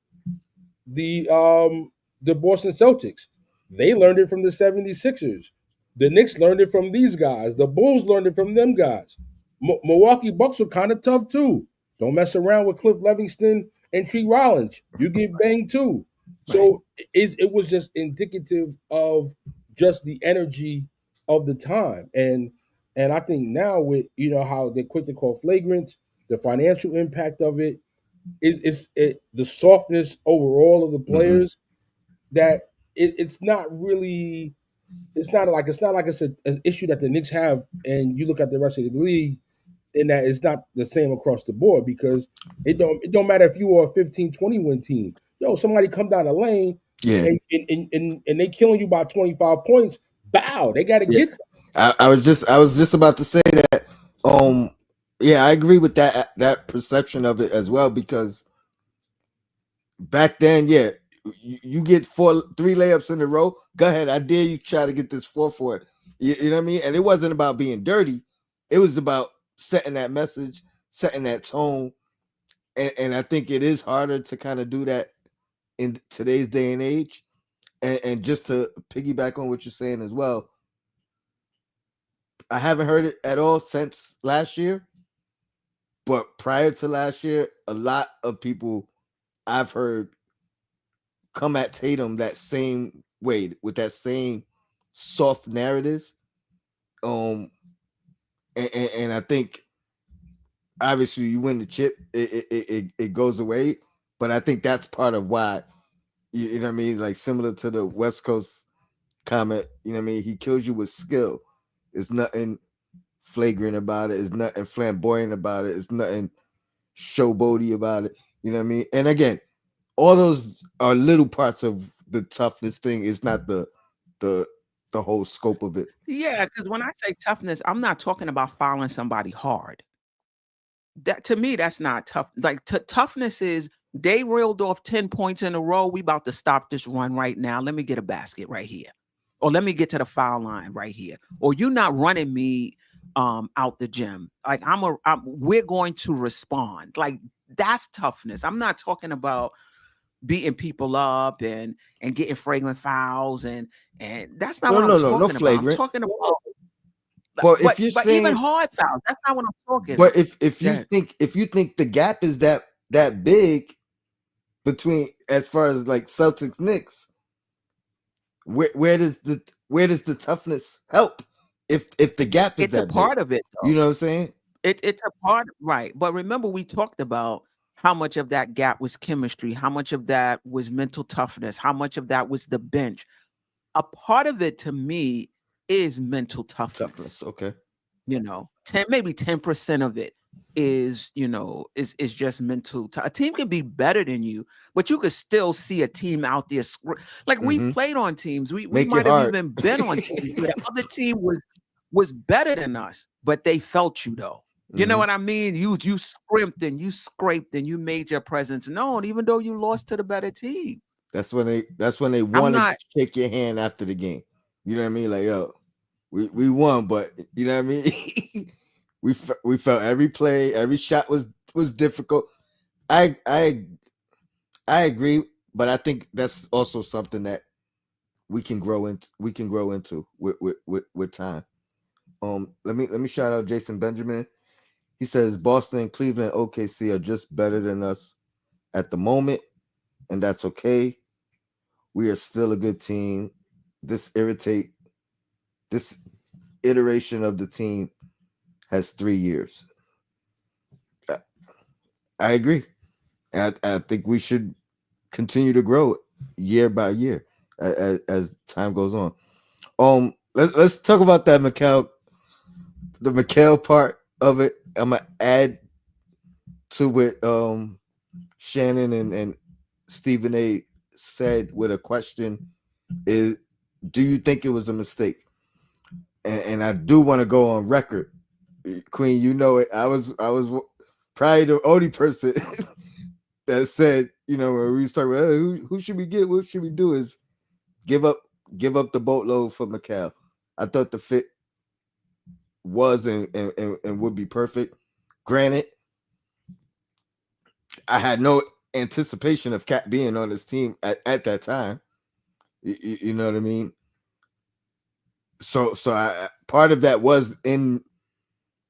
the um the Boston Celtics. They learned it from the 76ers. The Knicks learned it from these guys. The Bulls learned it from them guys. Milwaukee Bucks were kind of tough too. Don't mess around with Cliff Levingston and Tree Rollins. You get banged too. Right. So it was just indicative of just the energy of the time. And I think now, with how they're quick to call flagrant, the financial impact of it, the softness overall of the Mhm. players, that it's not like it's an issue that the Knicks have, and you look at the rest of the league, and that it's not the same across the board, because it don't matter if you are a 15-20 win team. Yo, somebody come down the lane, Yeah. and they killing you by 25 points. Bow, they got to Yeah. get them. I was just about to say that. Um. Yeah, I agree with that perception of it as well, because back then, yeah, you get three layups in a row. Go ahead, I dare you try to get this fourth for it. You know what I mean? And it wasn't about being dirty. It was about setting that message, setting that tone. And I think it is harder to kind of do that in today's day and age. And just to piggyback on what you're saying as well, I haven't heard it at all since last year. But prior to last year, a lot of people I've heard come at Tatum that same way, with that same soft narrative. Um, and I think obviously you win the chip, it goes away. But I think that's part of why, you know what I mean? Like, similar to the West Coast comment, you know what I mean? He kills you with skill. It's nothing flagrant about it. It's nothing flamboyant about it. It's nothing showboaty about it. You know what I mean? And again, all those are little parts of the toughness thing. It's not the the whole scope of it. Yeah, because when I say toughness, I'm not talking about fouling somebody hard. That to me, that's not tough. Like toughness is they reeled off 10 points in a row. We about to stop this run right now. Let me get a basket right here. Or let me get to the foul line right here. Or you not running me out the gym. Like we're going to respond. Like that's toughness. I'm not talking about beating people up and getting fragrant fouls and that's not No, what I'm no, no, no talking about. I'm flagrant. talking about But if but you're but even saying, hard fouls, that's not what I'm talking. but if Go ahead. if you think the gap is that that big between as far as like Celtics Knicks. Where does the toughness help if the gap is It's a that big? part of it You though. know what I'm saying? It's a part, right? But remember, we talked about how much of that gap was chemistry, how much of that was mental toughness, how much of that was the bench. A part of it to me is mental toughness. Toughness. Okay. 10, maybe 10% of it is just mental. A team can be better than you, but you could still see a team out there. Like we've Mm-hmm. played on teams. We Make it might have hard. even been on teams where the other team was better than us, but they felt you though. You know Mm-hmm. what I mean? You scrimped and you scraped and you made your presence known, even though you lost to the better team. That's when they I'm want to not. shake your hand after the game. You know what I mean? Like, yo, we won, but you know what I mean? we felt every play, every shot was difficult. I I I agree, but I think that's also something that we can grow into with time. Let me shout out Jason Benjamin. He says Boston, Cleveland, OKC are just better than us at the moment, and that's okay. We are still a good team. This irritate this iteration of the team has 3 years. I, I agree. I think we should continue to grow year by year as time goes on. Let's talk about that the Mikal part of it. I'm gonna add to what Shannon and Stephen A said with a question: Is do you think it was a mistake? And I do want to go on record, Queen. You know it. I was probably the only person that said, when we start with who should we get, what should we do, is give up give up the boatload for Mikal. I thought the fit was and would be perfect. Granted, I had no anticipation of Cat being on this team at that time. You know what I mean? So part of that was in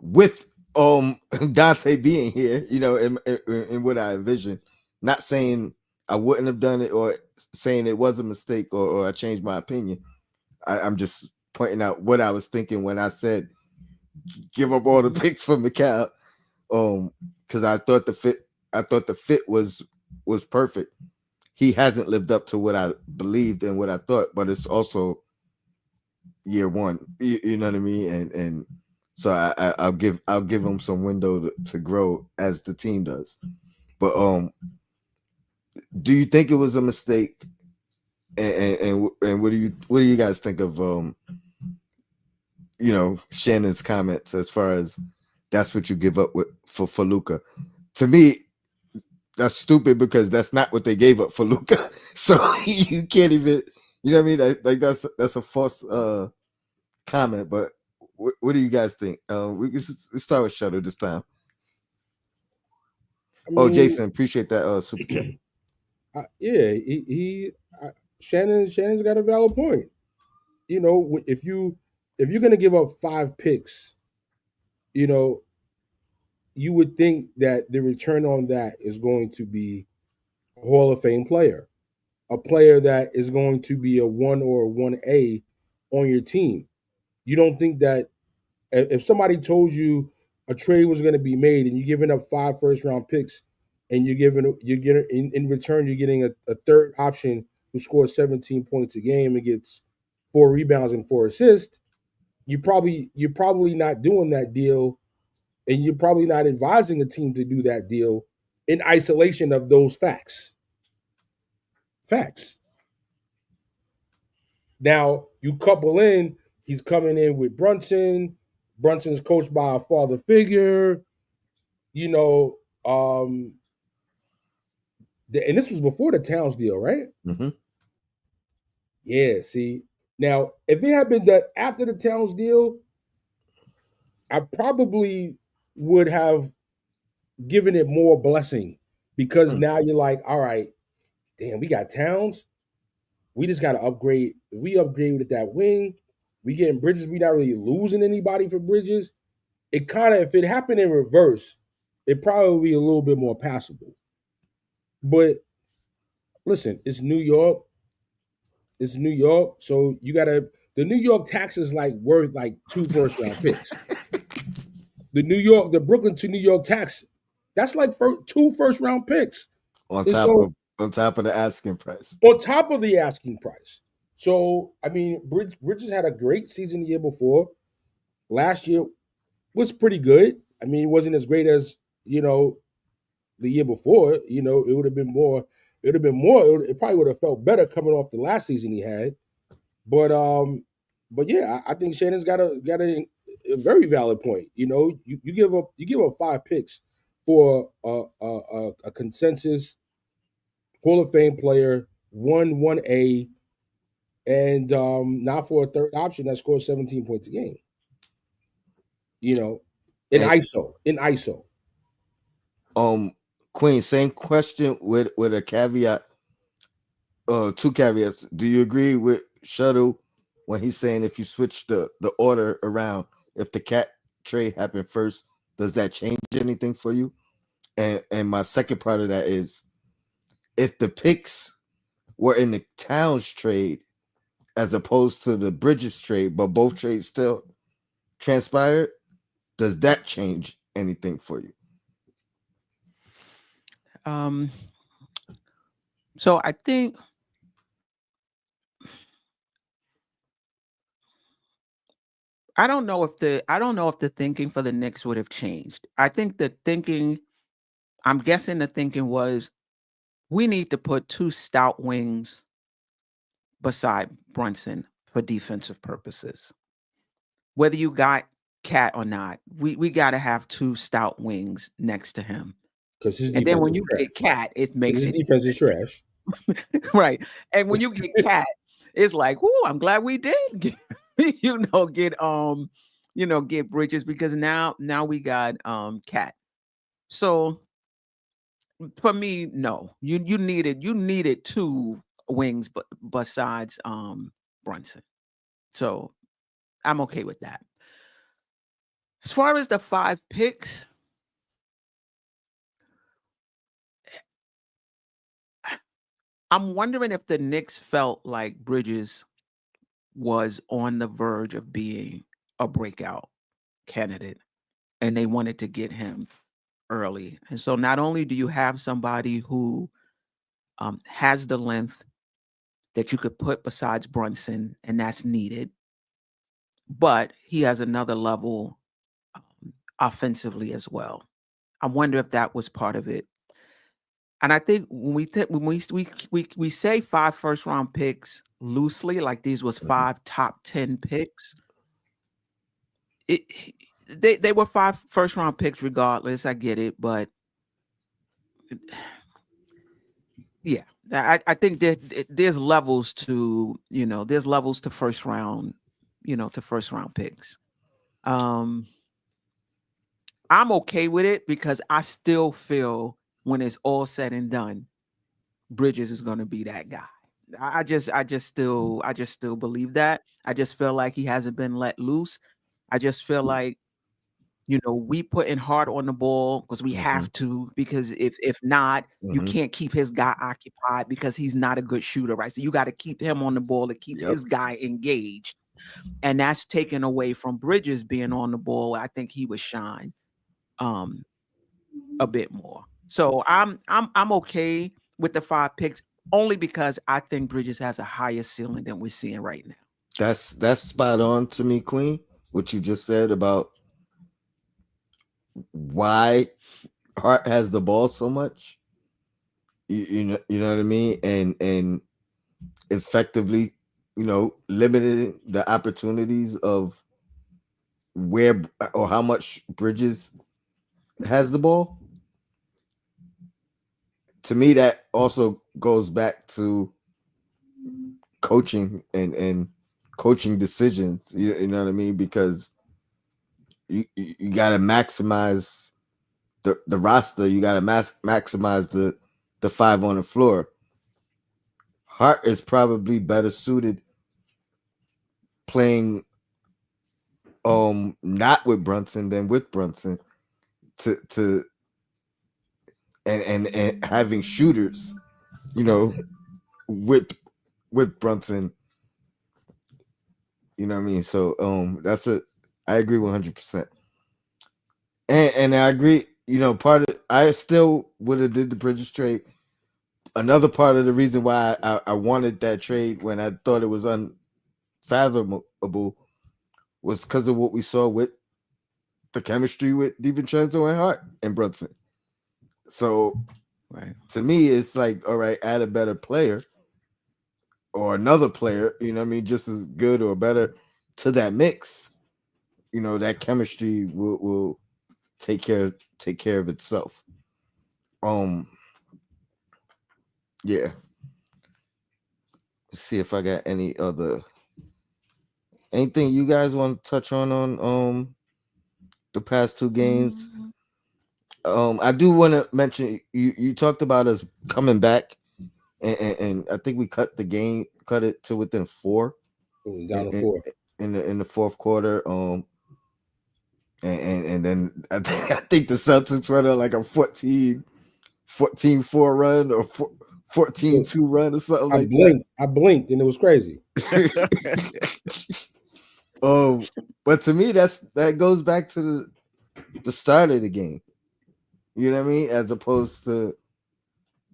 with Dante being here, in what I envisioned. Not saying I wouldn't have done it or saying it was a mistake or I changed my opinion. I'm just pointing out what I was thinking when I said give up all the picks for Mikal. Because I thought the fit was perfect. He hasn't lived up to what I believed and what I thought, but it's also year one. You know what I mean? And so I'll give him some window to grow as the team does. But do you think it was a mistake? And what do you guys think of Shannon's comments as far as that's what you give up for Luca? To me, that's stupid because that's not what they gave up for Luca. So you can't even, you know what I mean? Like that's a false comment. But what do you guys think? We start with Shutter this time. I Oh, mean, Jason, appreciate that super chat. yeah, Shannon's got a valid point. If you're gonna give up 5 picks, you know, you would think that the return on that is going to be a Hall of Fame player, a player that is going to be a 1 or 1A on your team. You don't think that if somebody told you a trade was going to be made and you're giving up 5 first round picks and you're getting in return you're getting a third option who scores 17 points a game and gets 4 rebounds and 4 assists, you're probably not doing that deal, and you're probably not advising a team to do that deal in isolation of those facts. Now you couple in, he's coming in with Brunson's coached by a father figure, you know, and this was before the Towns deal, right? Mm-hmm. Yeah. See, now if it had been done after the Towns deal, I probably would have given it more blessing because Hmm. now you're like, all right, damn, we got Towns. We just got to upgrade. If we upgrade with that wing, we getting Bridges. We not really losing anybody for Bridges. It kind of, if it happened in reverse, it probably be a little bit more passable. But listen, it's New York. It's New York, so you gotta. The New York tax is like worth like 2 first-round picks. The Brooklyn to New York tax, that's like 2 first-round picks. on And top so of on top of the asking price. on top of the asking price. So I mean, Bridges had a great season the year before. Last year was pretty good. I mean, it wasn't as great as the year before. It would have been more. It would have been more. It probably would have felt better coming off the last season he had. But yeah, I think Shannon's got a very valid point. You give up 5 picks for a consensus Hall of Fame player, 1A, and not for a third option that scores 17 points a game. You know, in And ISO, in ISO. Queen, same question with a caveat. Two caveats. Do you agree with Shuttle when he's saying if you switch the order around, if the cat trade happened first, does that change anything for you? And my second part of that is if the picks were in the Towns trade as opposed to the Bridges trade, but both trades still transpired, does that change anything for you? So I think I don't know if the thinking for the Knicks would have changed. I think the thinking, I'm guessing the thinking was we need to put 2 stout wings beside Brunson for defensive purposes. Whether you got Cat or not, we got to have 2 stout wings next to him. Because his And then defense when is you trash. get Cat, it Because makes his it defense is trash. right. And when you get Cat, it's like, "Ooh, I'm glad we did get, get Bridges because now we got Cat." So for me, no. You needed 2 wings but besides Brunson. So I'm okay with that. As far as the 5 picks, I'm wondering if the Knicks felt like Bridges was on the verge of being a breakout candidate and they wanted to get him early. And so not only do you have somebody who has the length that you could put besides Brunson, and that's needed, but he has another level offensively as well. I wonder if that was part of it. And I think when we say 5 first-round picks loosely, like these was 5 top 10 picks, it they were 5 first-round picks regardless. I get it, but yeah, I think that there's levels to first round, to first round picks. Um, I'm okay with it because I still feel when it's all said and done, Bridges is going to be that guy. I just still believe that. I just feel like he hasn't been let loose. I just feel like we putting hard on the ball because we have to, because if not, you can't keep his guy occupied because he's not a good shooter, right? So you got to keep him on the ball to keep Yep. his guy engaged. And that's taken away from Bridges being on the ball. I think he would shine a bit more. So I'm okay with the 5 picks only because I think Bridges has a higher ceiling than we're seeing right now. That's spot on to me, Queen. What you just said about why Hart has the ball so much. You know what I mean, and effectively, limiting the opportunities of where or how much Bridges has the ball. To me, that also goes back to coaching and coaching decisions. You know what I mean, because you got to maximize the roster. You got to maximize the 5 on the floor. Hart is probably better suited playing not with Brunson than with Brunson to and having shooters, you know, with Brunson, you know what I mean. So I agree 100%, and I agree. You know, I still would have did the Bridges trade. Another part of the reason why I wanted that trade when I thought it was unfathomable was because of what we saw with the chemistry with DiVincenzo and Hart and Brunson. So Right. to me, it's like, all right, add a better player or another player, you know what I mean, just as good or better to that mix. You know, that chemistry will take care of itself. Um, yeah. Let's see if I got anything you guys want to touch on the past two games. I do want to mention you talked about us coming back, and I think we cut it to within 4 It was in, down to 4. in the fourth quarter. And then I think the Celtics went on like a 14-4 run or 14-2 run or something like that. I blinked, and it was crazy. But to me, that goes back to the start of the game. You know what I mean? As opposed to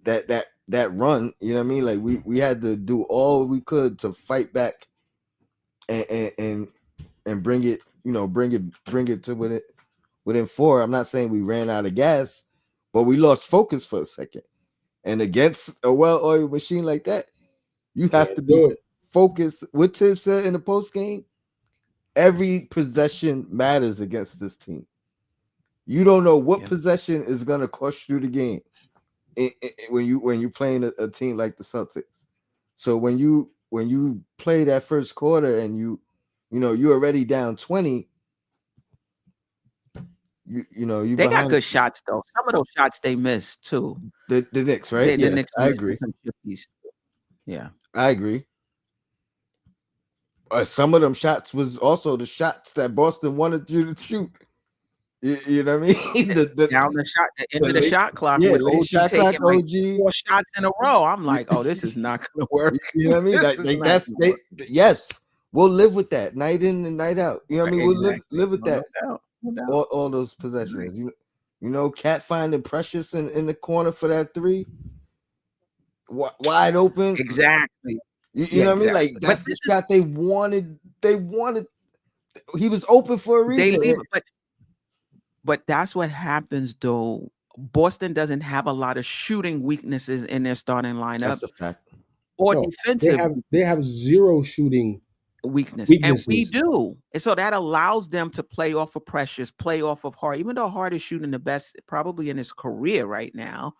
that run. You know what I mean? Like we had to do all we could to fight back and bring it. You know, bring it to within 4. I'm not saying we ran out of gas, but we lost focus for a second. And against a well-oiled machine like that, you have to be Do it. focused. What Tim said in the post game, every possession matters against this team. You don't know what Yeah. possession is going to cost you the game when you're playing a team like the Celtics. So when you play that first quarter and you're already down 20, you They got behind good shots though. Some of those shots they missed too. the Knicks, right? The Yeah, Knicks I missed agree. some fifties. Yeah. I agree. Some of them shots was also the shots that Boston wanted you to shoot. You know what I mean? Down the end the of the late, shot clock yeah, with late OG shot clock taking like OG. 4 shots in a row. I'm You, like, oh, this is not gonna work. you know what I mean? This is not gonna work. Yes, we'll live with that night in and night out. You know what I mean? We'll Exactly. live with No, no that doubt. No doubt. all those Right. possessions. Cat finding Precious in the corner for that 3, wide open. Exactly. You Yeah, know what I mean? Like exactly. But that's the this is shot they wanted. They wanted. He was open for a they reason. leave but that's what happens though. Boston doesn't have a lot of shooting weaknesses in their starting lineup That's a fact. or No, defensive they have zero shooting weakness. And we weaknesses. do. And so that allows them to play off of Precious, play off of Hart. Even though Hart is shooting the best probably in his career right now,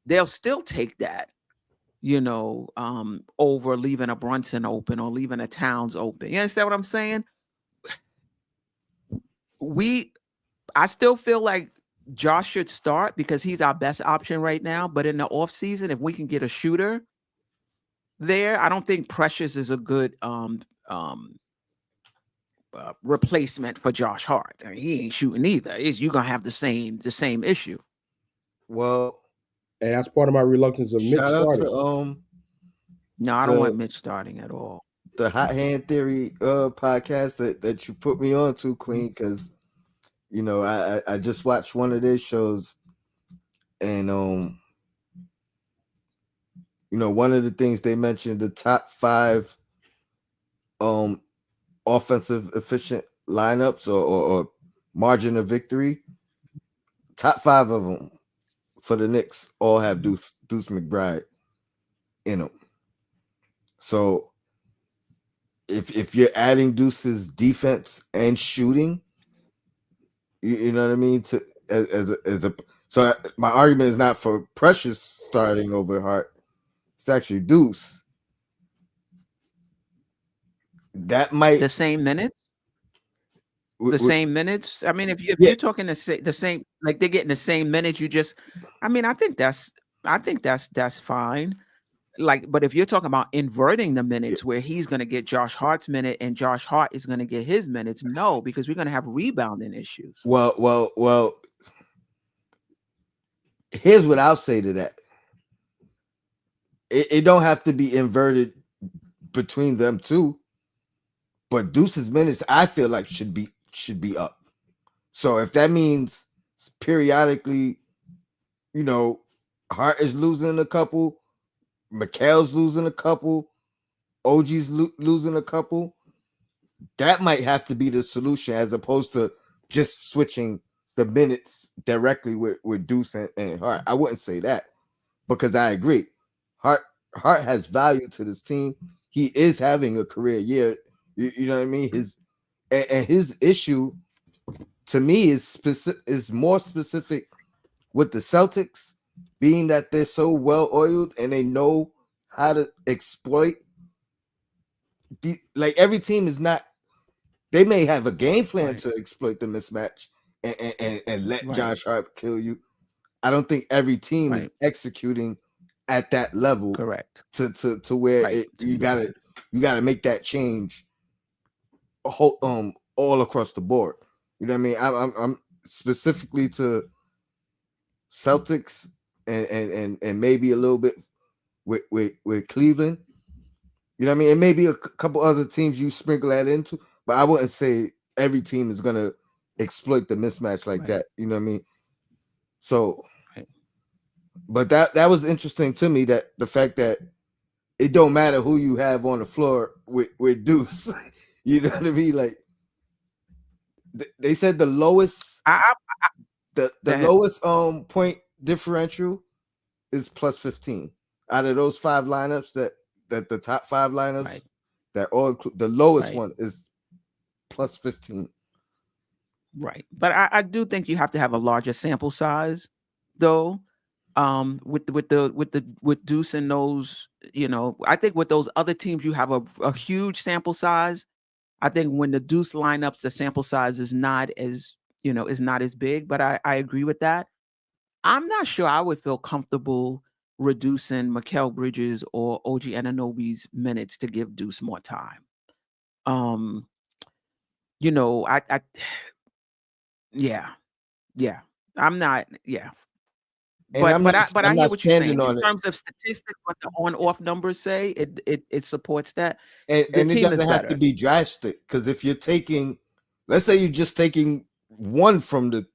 they'll still take that, over leaving a Brunson open or leaving a Towns open. You understand what I'm saying? I still feel like Josh should start because he's our best option right now. But in the offseason, if we can get a shooter there, I don't think Precious is a good replacement for Josh Hart. I mean, he ain't shooting either. You're gonna have the same issue. Well, And that's part of my reluctance of Mitch shout out starting. to No, I don't want Mitch starting at all. the Hot Hand Theory podcast that you put me on to, Queen, because I just watched one of their shows, and one of the things they mentioned, the top 5 offensive efficient lineups or margin of victory, top 5 of them for the Knicks all have Deuce McBride in them. So if you're adding Deuce's defense and shooting, you know what I mean, to as a so my argument is not for Precious starting over Hart. It's actually Deuce. That might The same minutes. The same minutes. I mean, if yeah. you're talking the same, like they're getting the same minutes, I mean, I think that's fine. Like, but if you're talking about inverting the minutes where he's going to get Josh Hart's minute and Josh Hart is going to get his minutes, no, because we're going to have rebounding issues. Well. Here's what I'll say to that. It don't have to be inverted between them two, but Deuce's minutes I feel like should be up. So if that means periodically, you know, Hart is losing a couple, Mikhail's losing a couple, OG's losing a couple, that might have to be the solution as opposed to just switching the minutes directly with Deuce and Hart. I wouldn't say that because I agree. Hart Hart has value to this team. He is having a career year. You know what I mean? And his issue to me is more specific with the Celtics, being that they're so well oiled and they know how to exploit like every team is not. They may have a game plan to exploit the mismatch and let Right. Josh Hart kill you. I don't think every team is Right. executing at that level Correct. to where Right. you gotta make that change all across the board. You know what I mean? I'm specifically to Celtics and maybe a little bit with Cleveland. You know what I mean? And maybe a couple other teams you sprinkle that into, but I wouldn't say every team is gonna exploit the mismatch like Right. that. You know what I mean? So, Right. but that was interesting to me, that the fact that it don't matter who you have on the floor with Deuce. You know what I mean? Like they said the lowest I the Go ahead. lowest point differential is plus 15 out of those five lineups that the top five lineups Right. that all the lowest Right. one is plus 15. Right. But I do think you have to have a larger sample size, though. With Deuce and those, I think with those other teams you have a huge sample size. I think when the Deuce lineups, the sample size is not as big. But I agree with that. I'm not sure I would feel comfortable reducing Mikal Bridges or OG Anunoby's minutes to give Deuce more time. Um, I yeah, yeah. I'm not, yeah. And But but I I'm hear not what you're saying. standing In on it. terms of statistics, what the on-off numbers say, it supports that. The And it team is doesn't have to better. be drastic, because if you're taking, let's say you're just taking one from the,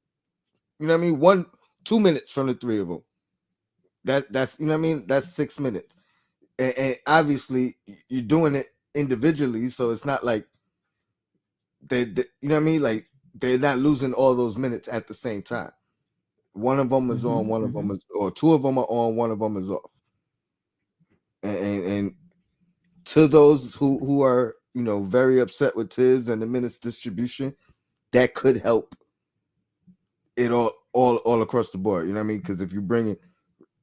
you know what I mean, 2 minutes from the three of them, that's you know what I mean, that's 6 minutes, and obviously you're doing it individually, so it's not like they you know what I mean, like they're not losing all those minutes at the same time. One of them is on, Mhm, one of them mhm. is, or two of them are on, one of them is off. And to those who are, you know, very upset with Tibbs and the minutes distribution, that could help it all across the board. You know what I mean? Because if you bring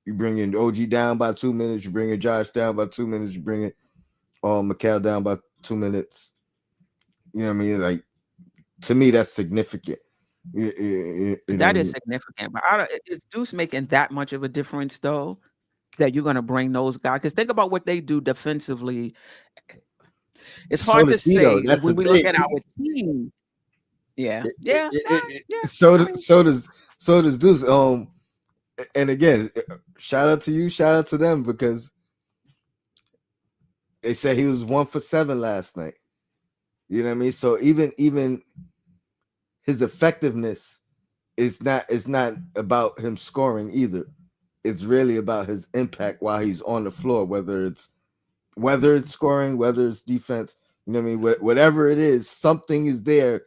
in OG down by 2 minutes, you bring in Josh down by 2 minutes, you bring in Mikal down by 2 minutes. You know what I mean? Like, to me, that's significant. You know what I That is mean? significant. But is Deuce making that much of a difference, though, that you're gonna bring those guys? Because think about what they do defensively. It's So hard to does Tito. say That's the when we look thing. at our team. Yeah. Yeah. Yeah. So I mean, so does Deuce. And again, shout out to you, shout out to them, because they said he was 1 for 7 last night. You know what I mean? So even his effectiveness is not about him scoring either. It's really about his impact while he's on the floor, whether it's scoring, whether it's defense. You know what I mean? Whatever it is, something is there,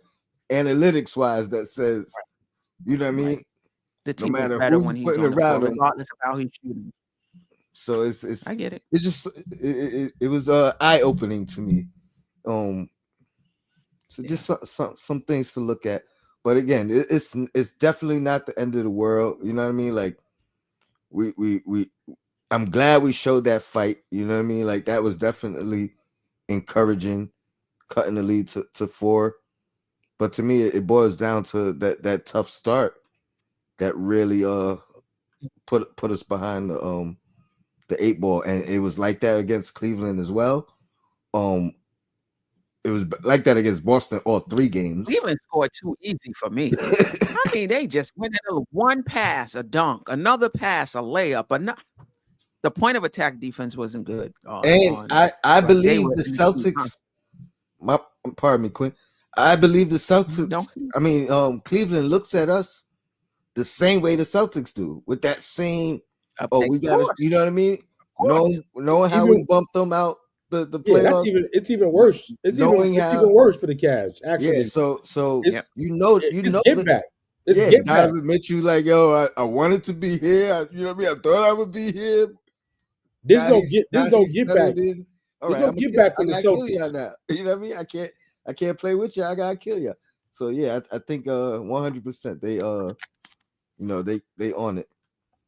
analytics wise, that says, you know what I right. mean. The No team is matter better who you when he's putting on the floor, around him. regardless of how he's shooting. So it's I get it. it's just it was eye opening to me. Um, so Yeah. just some things to look at. But again, it's definitely not the end of the world. You know what I mean? Like we I'm glad we showed that fight. You know what I mean? Like that was definitely encouraging, cutting the lead to 4. But to me, it boils down to that tough start that really put us behind the 8 ball, and it was like that against Cleveland as well. Um, It was like that against Boston all 3 games. Cleveland scored too easy for me. I mean, they just went in one pass, a dunk, another pass, a layup, but not. The point of attack defense wasn't good And I but they believe were the in the Celtics. Pardon me, Quinn. I believe the don't Celtics. I mean, Cleveland looks at us the same way the Celtics do, with that same. Oh, of we got to. course, You know what I mean? of course. Knowing how we Even bumped them out the yeah, that's playoffs. even worse. Knowing It's how. even worse for the Cavs. Yeah. Actually, So Yeah. it's you it's know get that. back. It's Yeah, get back. Donovan Mitchell, like, yo, I wanted to be here. You know what I mean? I thought I would be here. There's no get back. Settled in. All There's right, no get back I from the gotta kill Celtics. y'all now. You know what I mean? I can't play with you. I gotta kill you. So yeah, I think 100% they they on it.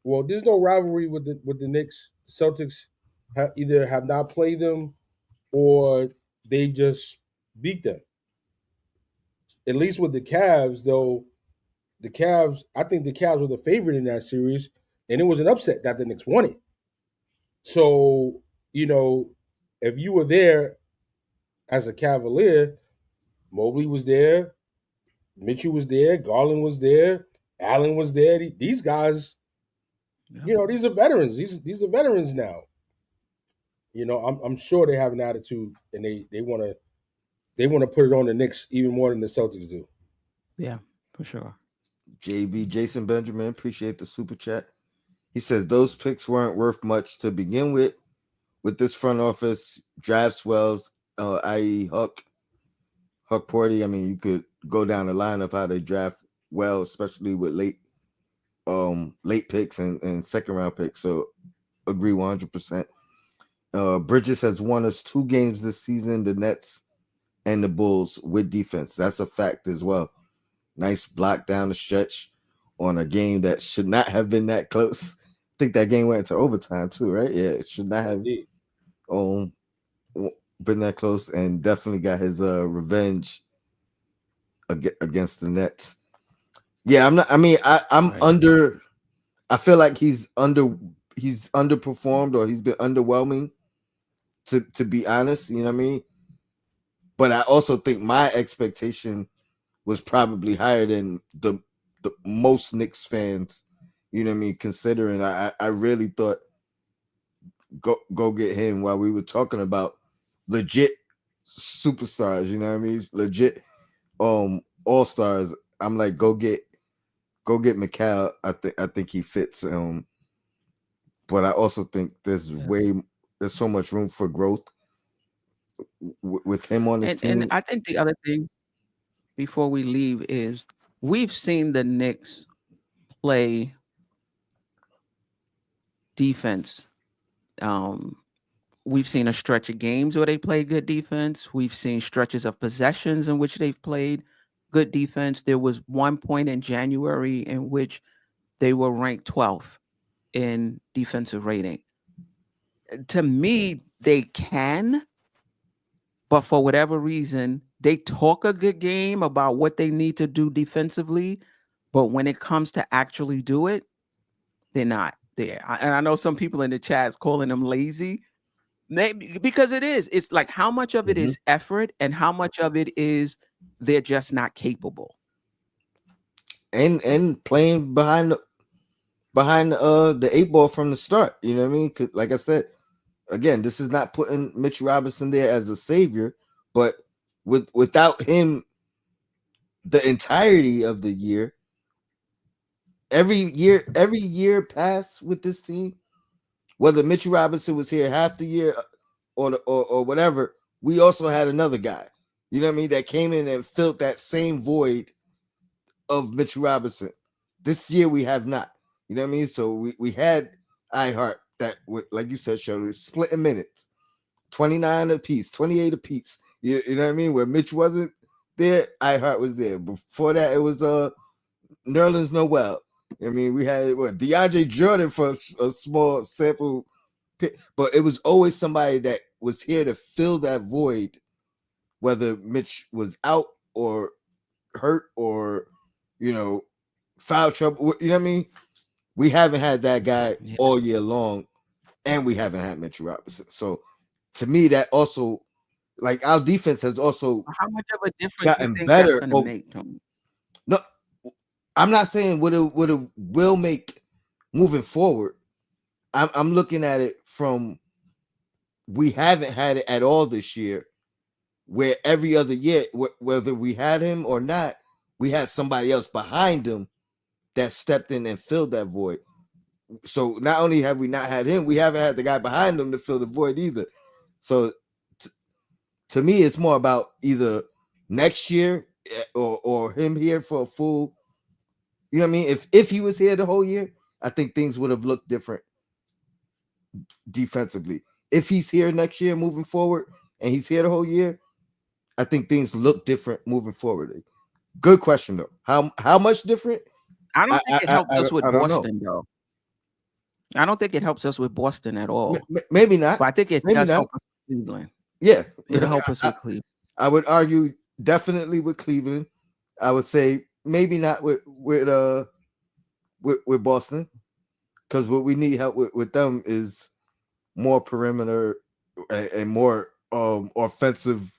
Well, there's no rivalry with the Knicks. Celtics either have not played them or they just beat them. At least with the Cavs, though, I think the Cavs were the favorite in that series, and it was an upset that the Knicks won it. So, if you were there as a Cavalier, Mobley was there, Mitchell was there, Garland was there, Allen was there. These guys, these are veterans. These are veterans now. I'm sure they have an attitude, and they want to put it on the Knicks even more than the Celtics do. Yeah, for sure. JB Jason Benjamin, appreciate the super chat. He says those picks weren't worth much to begin with. With this front office, draft swells, i.e. Huck Porty. I mean, you could go down the line of how they draft well, especially with late picks and second round picks. So agree 100%. Bridges has won us 2 games this season, the Nets and the Bulls, with defense. That's a fact as well. Nice block down the stretch on a game that should not have been that close. I think that game went into overtime too, right? Yeah, it should not have been that close, and definitely got his revenge against the Nets. Yeah, I'm not. I mean, I'm Right. under. I feel like he's underperformed, or he's been underwhelming. To be honest, you know what I mean. But I also think my expectation was probably higher than the most Knicks fans. You know what I mean. Considering I really thought go get him while we were talking about legit superstars. You know what I mean. Legit all stars. I'm like go get McCall. I think he fits. But I also think there's so much room for growth with him on this team. And I think the other thing before we leave is we've seen the Knicks play defense. We've seen a stretch of games where they play good defense. We've seen stretches of possessions in which they've played good defense. There was one point in January in which they were ranked 12th in defensive rating. To me, they can, but for whatever reason, they talk a good game about what they need to do defensively, but when it comes to actually do it, they're not there. And I know some people in the chat calling them lazy. Because it is. It's like how much of it is effort and how much of it is they're just not capable. And playing behind the 8 ball from the start. You know what I mean? 'Cause like I said, again, this is not putting Mitch Robinson there as a savior, but without him the entirety of the year, every year passed with this team, whether Mitch Robinson was here half the year or whatever, we also had another guy, you know what I mean, that came in and filled that same void of Mitch Robinson. This year we have not, you know what I mean? So we had iHeart that, like you said, Shirley, splitting minutes, 29 apiece, 28 apiece. You know what I mean? Where Mitch wasn't there, iHeart was there. Before that, it was Nerlens Noel. I mean, we had DeAndre Jordan for a small sample, but it was always somebody that was here to fill that void, whether Mitch was out or hurt or foul trouble. You know what I mean? We haven't had that guy all year long, and we haven't had Mitch Robinson. So to me, that also like our defense has also How much of a difference you gotten think that's better. going to make, Tony? No, I'm not saying what it will make moving forward. I'm looking at it from we haven't had it at all this year, where every other year, whether we had him or not, we had somebody else behind him that stepped in and filled that void. So not only have we not had him, we haven't had the guy behind him to fill the void either. So to me, it's more about either next year or him here for a full. You know what I mean? If he was here the whole year, I think things would have looked different defensively. If he's here next year moving forward and he's here the whole year, I think things look different moving forward. Good question though. How much different? I don't think it helps us with I don't know. Boston, though. I don't think it helps us with Boston at all. Maybe not. But I think it Maybe does not. help us with Cleveland. Yeah, It'll help us with Cleveland. I would argue definitely with Cleveland. I would say maybe not with Boston, because what we need help with them is more perimeter and more offensive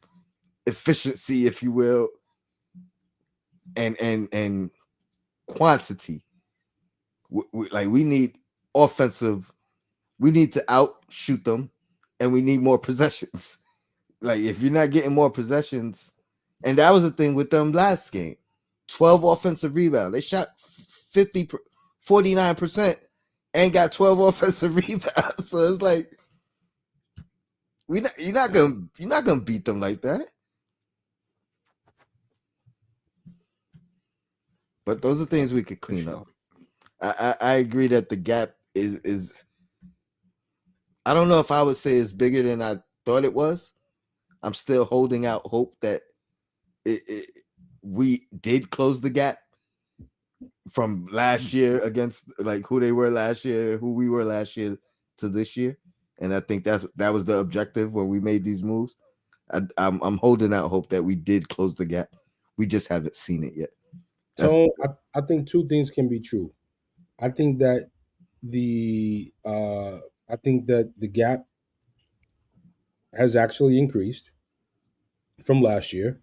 efficiency, if you will, and quantity. Like we need offensive. We need to outshoot them, and we need more possessions. Like if you're not getting more possessions, and that was the thing with them last game, 12 offensive rebounds. They shot 49% and got 12 offensive rebounds. So it's like you're not gonna beat them like that. But those are things we could clean up. I agree that the gap is I don't know if I would say it's bigger than I thought it was. I'm still holding out hope that we did close the gap from last year against like who they were last year, who we were last year to this year, and I think that was the objective when we made these moves. I'm holding out hope that we did close the gap. We just haven't seen it yet. So I think two things can be true. I think that the gap has actually increased from last year.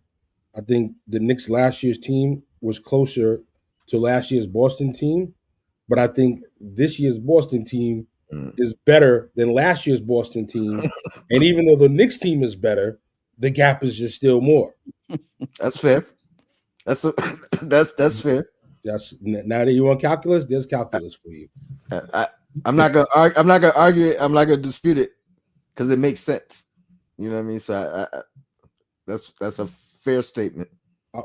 I think the Knicks last year's team was closer to last year's Boston team, but I think this year's Boston team is better than last year's Boston team. And even though the Knicks team is better, the gap is just still more. That's fair. That's fair. That's now that you want calculus, there's calculus for you. I'm not gonna argue it. I'm not gonna dispute it because it makes sense. You know what I mean? So that's a fair statement.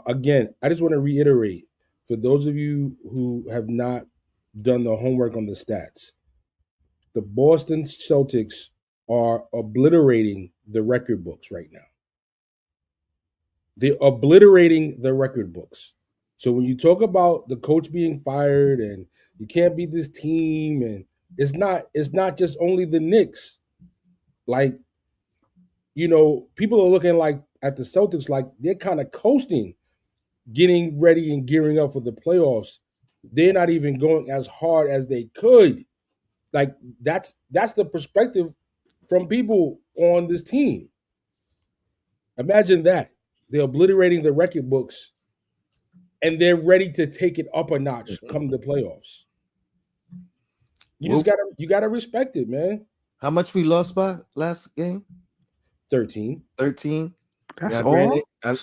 Again, I just want to reiterate for those of you who have not done the homework on the stats, the Boston Celtics are obliterating the record books right now. They're obliterating the record books. So when you talk about the coach being fired and you can't beat this team, and it's not just only the Knicks. Like, people are looking like at the Celtics like they're kind of coasting, getting ready and gearing up for the playoffs. They're not even going as hard as they could. Like that's the perspective from people on this team. Imagine that. They're obliterating the record books and they're ready to take it up a notch come the playoffs. You gotta respect it, man. How much we lost by last game? 13. That's all.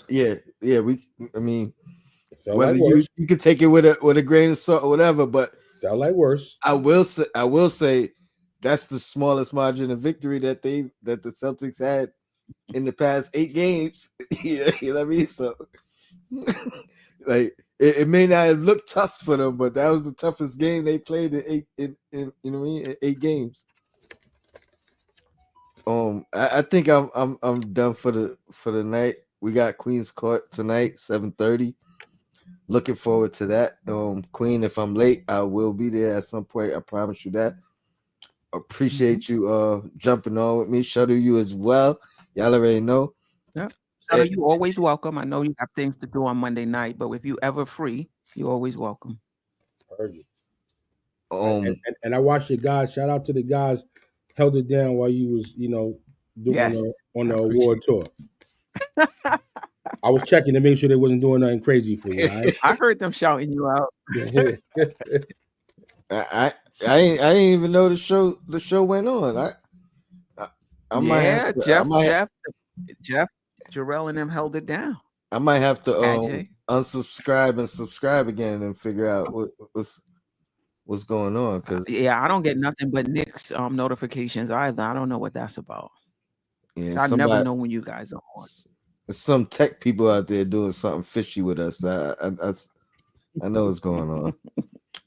Yeah. I mean, Felt whether like worse. you could take it with a grain of salt or whatever, but Felt like worse. I will say that's the smallest margin of victory that the Celtics had in the past 8 games. You know what I mean? So like it may not have looked tough for them, but that was the toughest game they played in you know what I mean, in 8 games. I think I'm done for the night. We got Queen's Court tonight, 7:30. Looking forward to that. Queen, if I'm late, I will be there at some point. I promise you that. Appreciate you jumping on with me. Shuttle you as well. Y'all already know. Yeah. Shuttle, you always welcome. I know you have things to do on Monday night, but if you ever free, you're always welcome. Heard you. And I watched the guys. Shout out to the guys held it down while you was, doing on the award tour. I was checking to make sure they wasn't doing nothing crazy for you. All right. I heard them shouting you out. I didn't even know the show went on. I, I might have Yeah, to Jeff, Jarrell, and them held it down. I might have to AJ. unsubscribe and subscribe again and figure out what's going on, because Yeah, I don't get nothing but Knicks notifications either. I don't know what that's about. yeah, I never somebody know when you guys are on. there's some tech people out there doing something fishy with us. I know what's going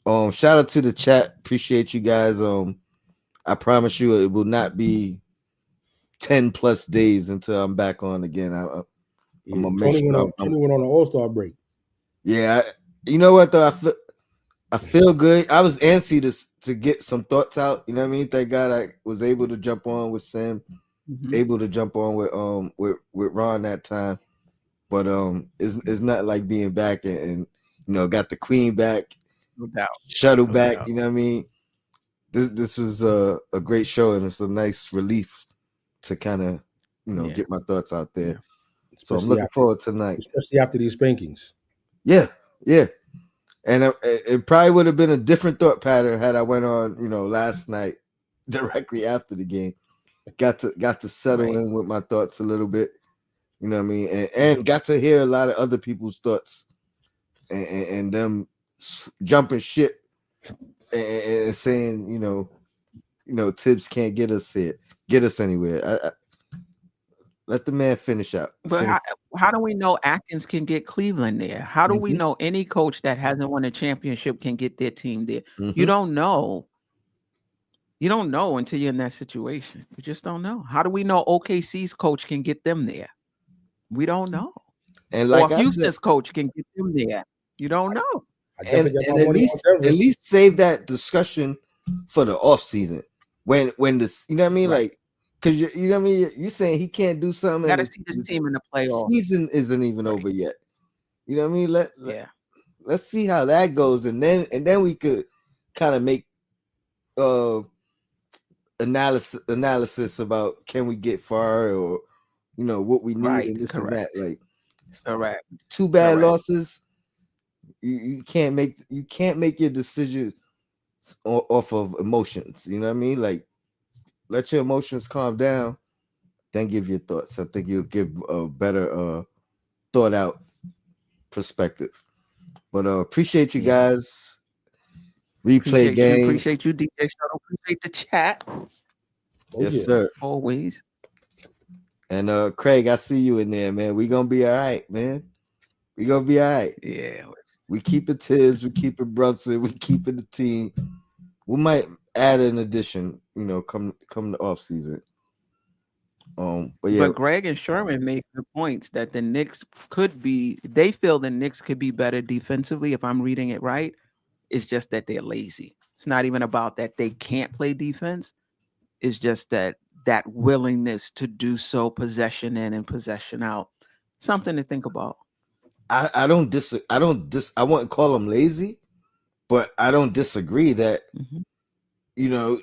on. Shout out to the chat. Appreciate you guys. I promise you it will not be 10 plus days until I'm back on again. I'm gonna make Tony sure. Tony went on an All-Star break. Yeah, you know what though? I feel good. I was antsy to get some thoughts out. You know what I mean? Thank God I was able to jump on with Sam, able to jump on with Ron that time. But it's not like being back and got the Queen back, No doubt. shuttle No back. doubt. You know what I mean? This was a great show, and it's a nice relief to kind of get my thoughts out there. Yeah. So I'm looking forward tonight. Especially after these spankings. Yeah, yeah. And it probably would have been a different thought pattern had I went on, last night directly after the game. Got to settle in with my thoughts a little bit, you know what I mean, and got to hear a lot of other people's thoughts and them jumping shit and saying, Tibbs can't get us anywhere. Let the man finish out. But how do we know Atkins can get Cleveland there? How do we know any coach that hasn't won a championship can get their team there? You don't know. You don't know until you're in that situation. You just don't know. How do we know OKC's coach can get them there? We don't know. And like or Houston's coach can get them there. You don't know. And at least save that discussion for the off season when this, you know what I mean, like. Because you know what I mean, you saying he can't do something. Got to see this team in the playoffs. Season isn't even over yet. You know what I mean? Let's see how that goes, and then we could kind of make analysis about can we get far or what we need and this and that. Like, two bad losses. You can't make your decisions off of emotions. You know what I mean? Like, let your emotions calm down, then give your thoughts. I think you'll give a better thought out perspective. But appreciate you guys. Replay game. Appreciate you, DJ Shuttle. Appreciate the chat. Yes, sir. Always. And Craig, I see you in there, man. We gonna be all right, man. We gonna be all right. Yeah. We keep it Tibbs, we keep it Brunson, we keep it the team. We might add an addition, come the off season. But Greg and Sherman make the points that the Knicks they feel the Knicks could be better defensively, if I'm reading it right. It's just that they're lazy. It's not even about that they can't play defense. It's just that willingness to do so, possession in and possession out. Something to think about. I wouldn't call them lazy, but I don't disagree that and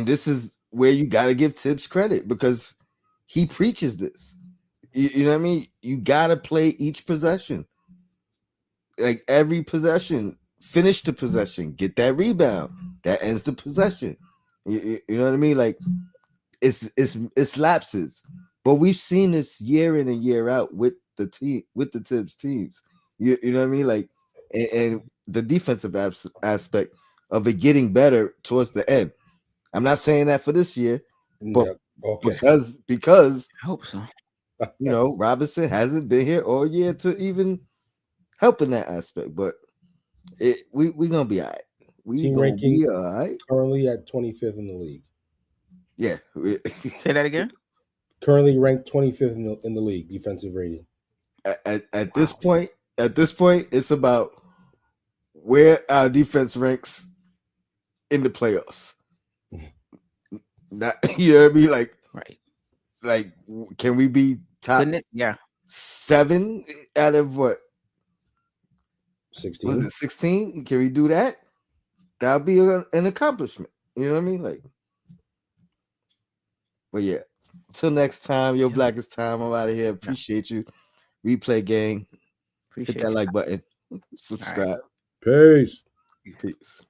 this is where you got to give Tibbs credit because he preaches this. You know what I mean? You got to play each possession. Like every possession, finish the possession, get that rebound. That ends the possession. You know what I mean? Like it's lapses. But we've seen this year in and year out with the Tibbs teams. You know what I mean? Like and the defensive aspect of it getting better towards the end. I'm not saying that for this year, but because I hope so. Robinson hasn't been here all year to even help in that aspect. But we gonna be all right. Team gonna ranking be all right. Currently at 25th in the league. Yeah. Say that again. Currently ranked 25th in the league defensive rating. At this point, it's about where our defense ranks in the playoffs. Not, you know what I mean? Like, can we be top 7 out of what? 16. Was it 16? Can we do that? That'll be an accomplishment. You know what I mean? Like, but yeah. Till next time, your Yeah. blackest time. I'm out of here. Appreciate you. Replay gang. Hit Appreciate that you. like button. All right. Subscribe. Peace. Peace.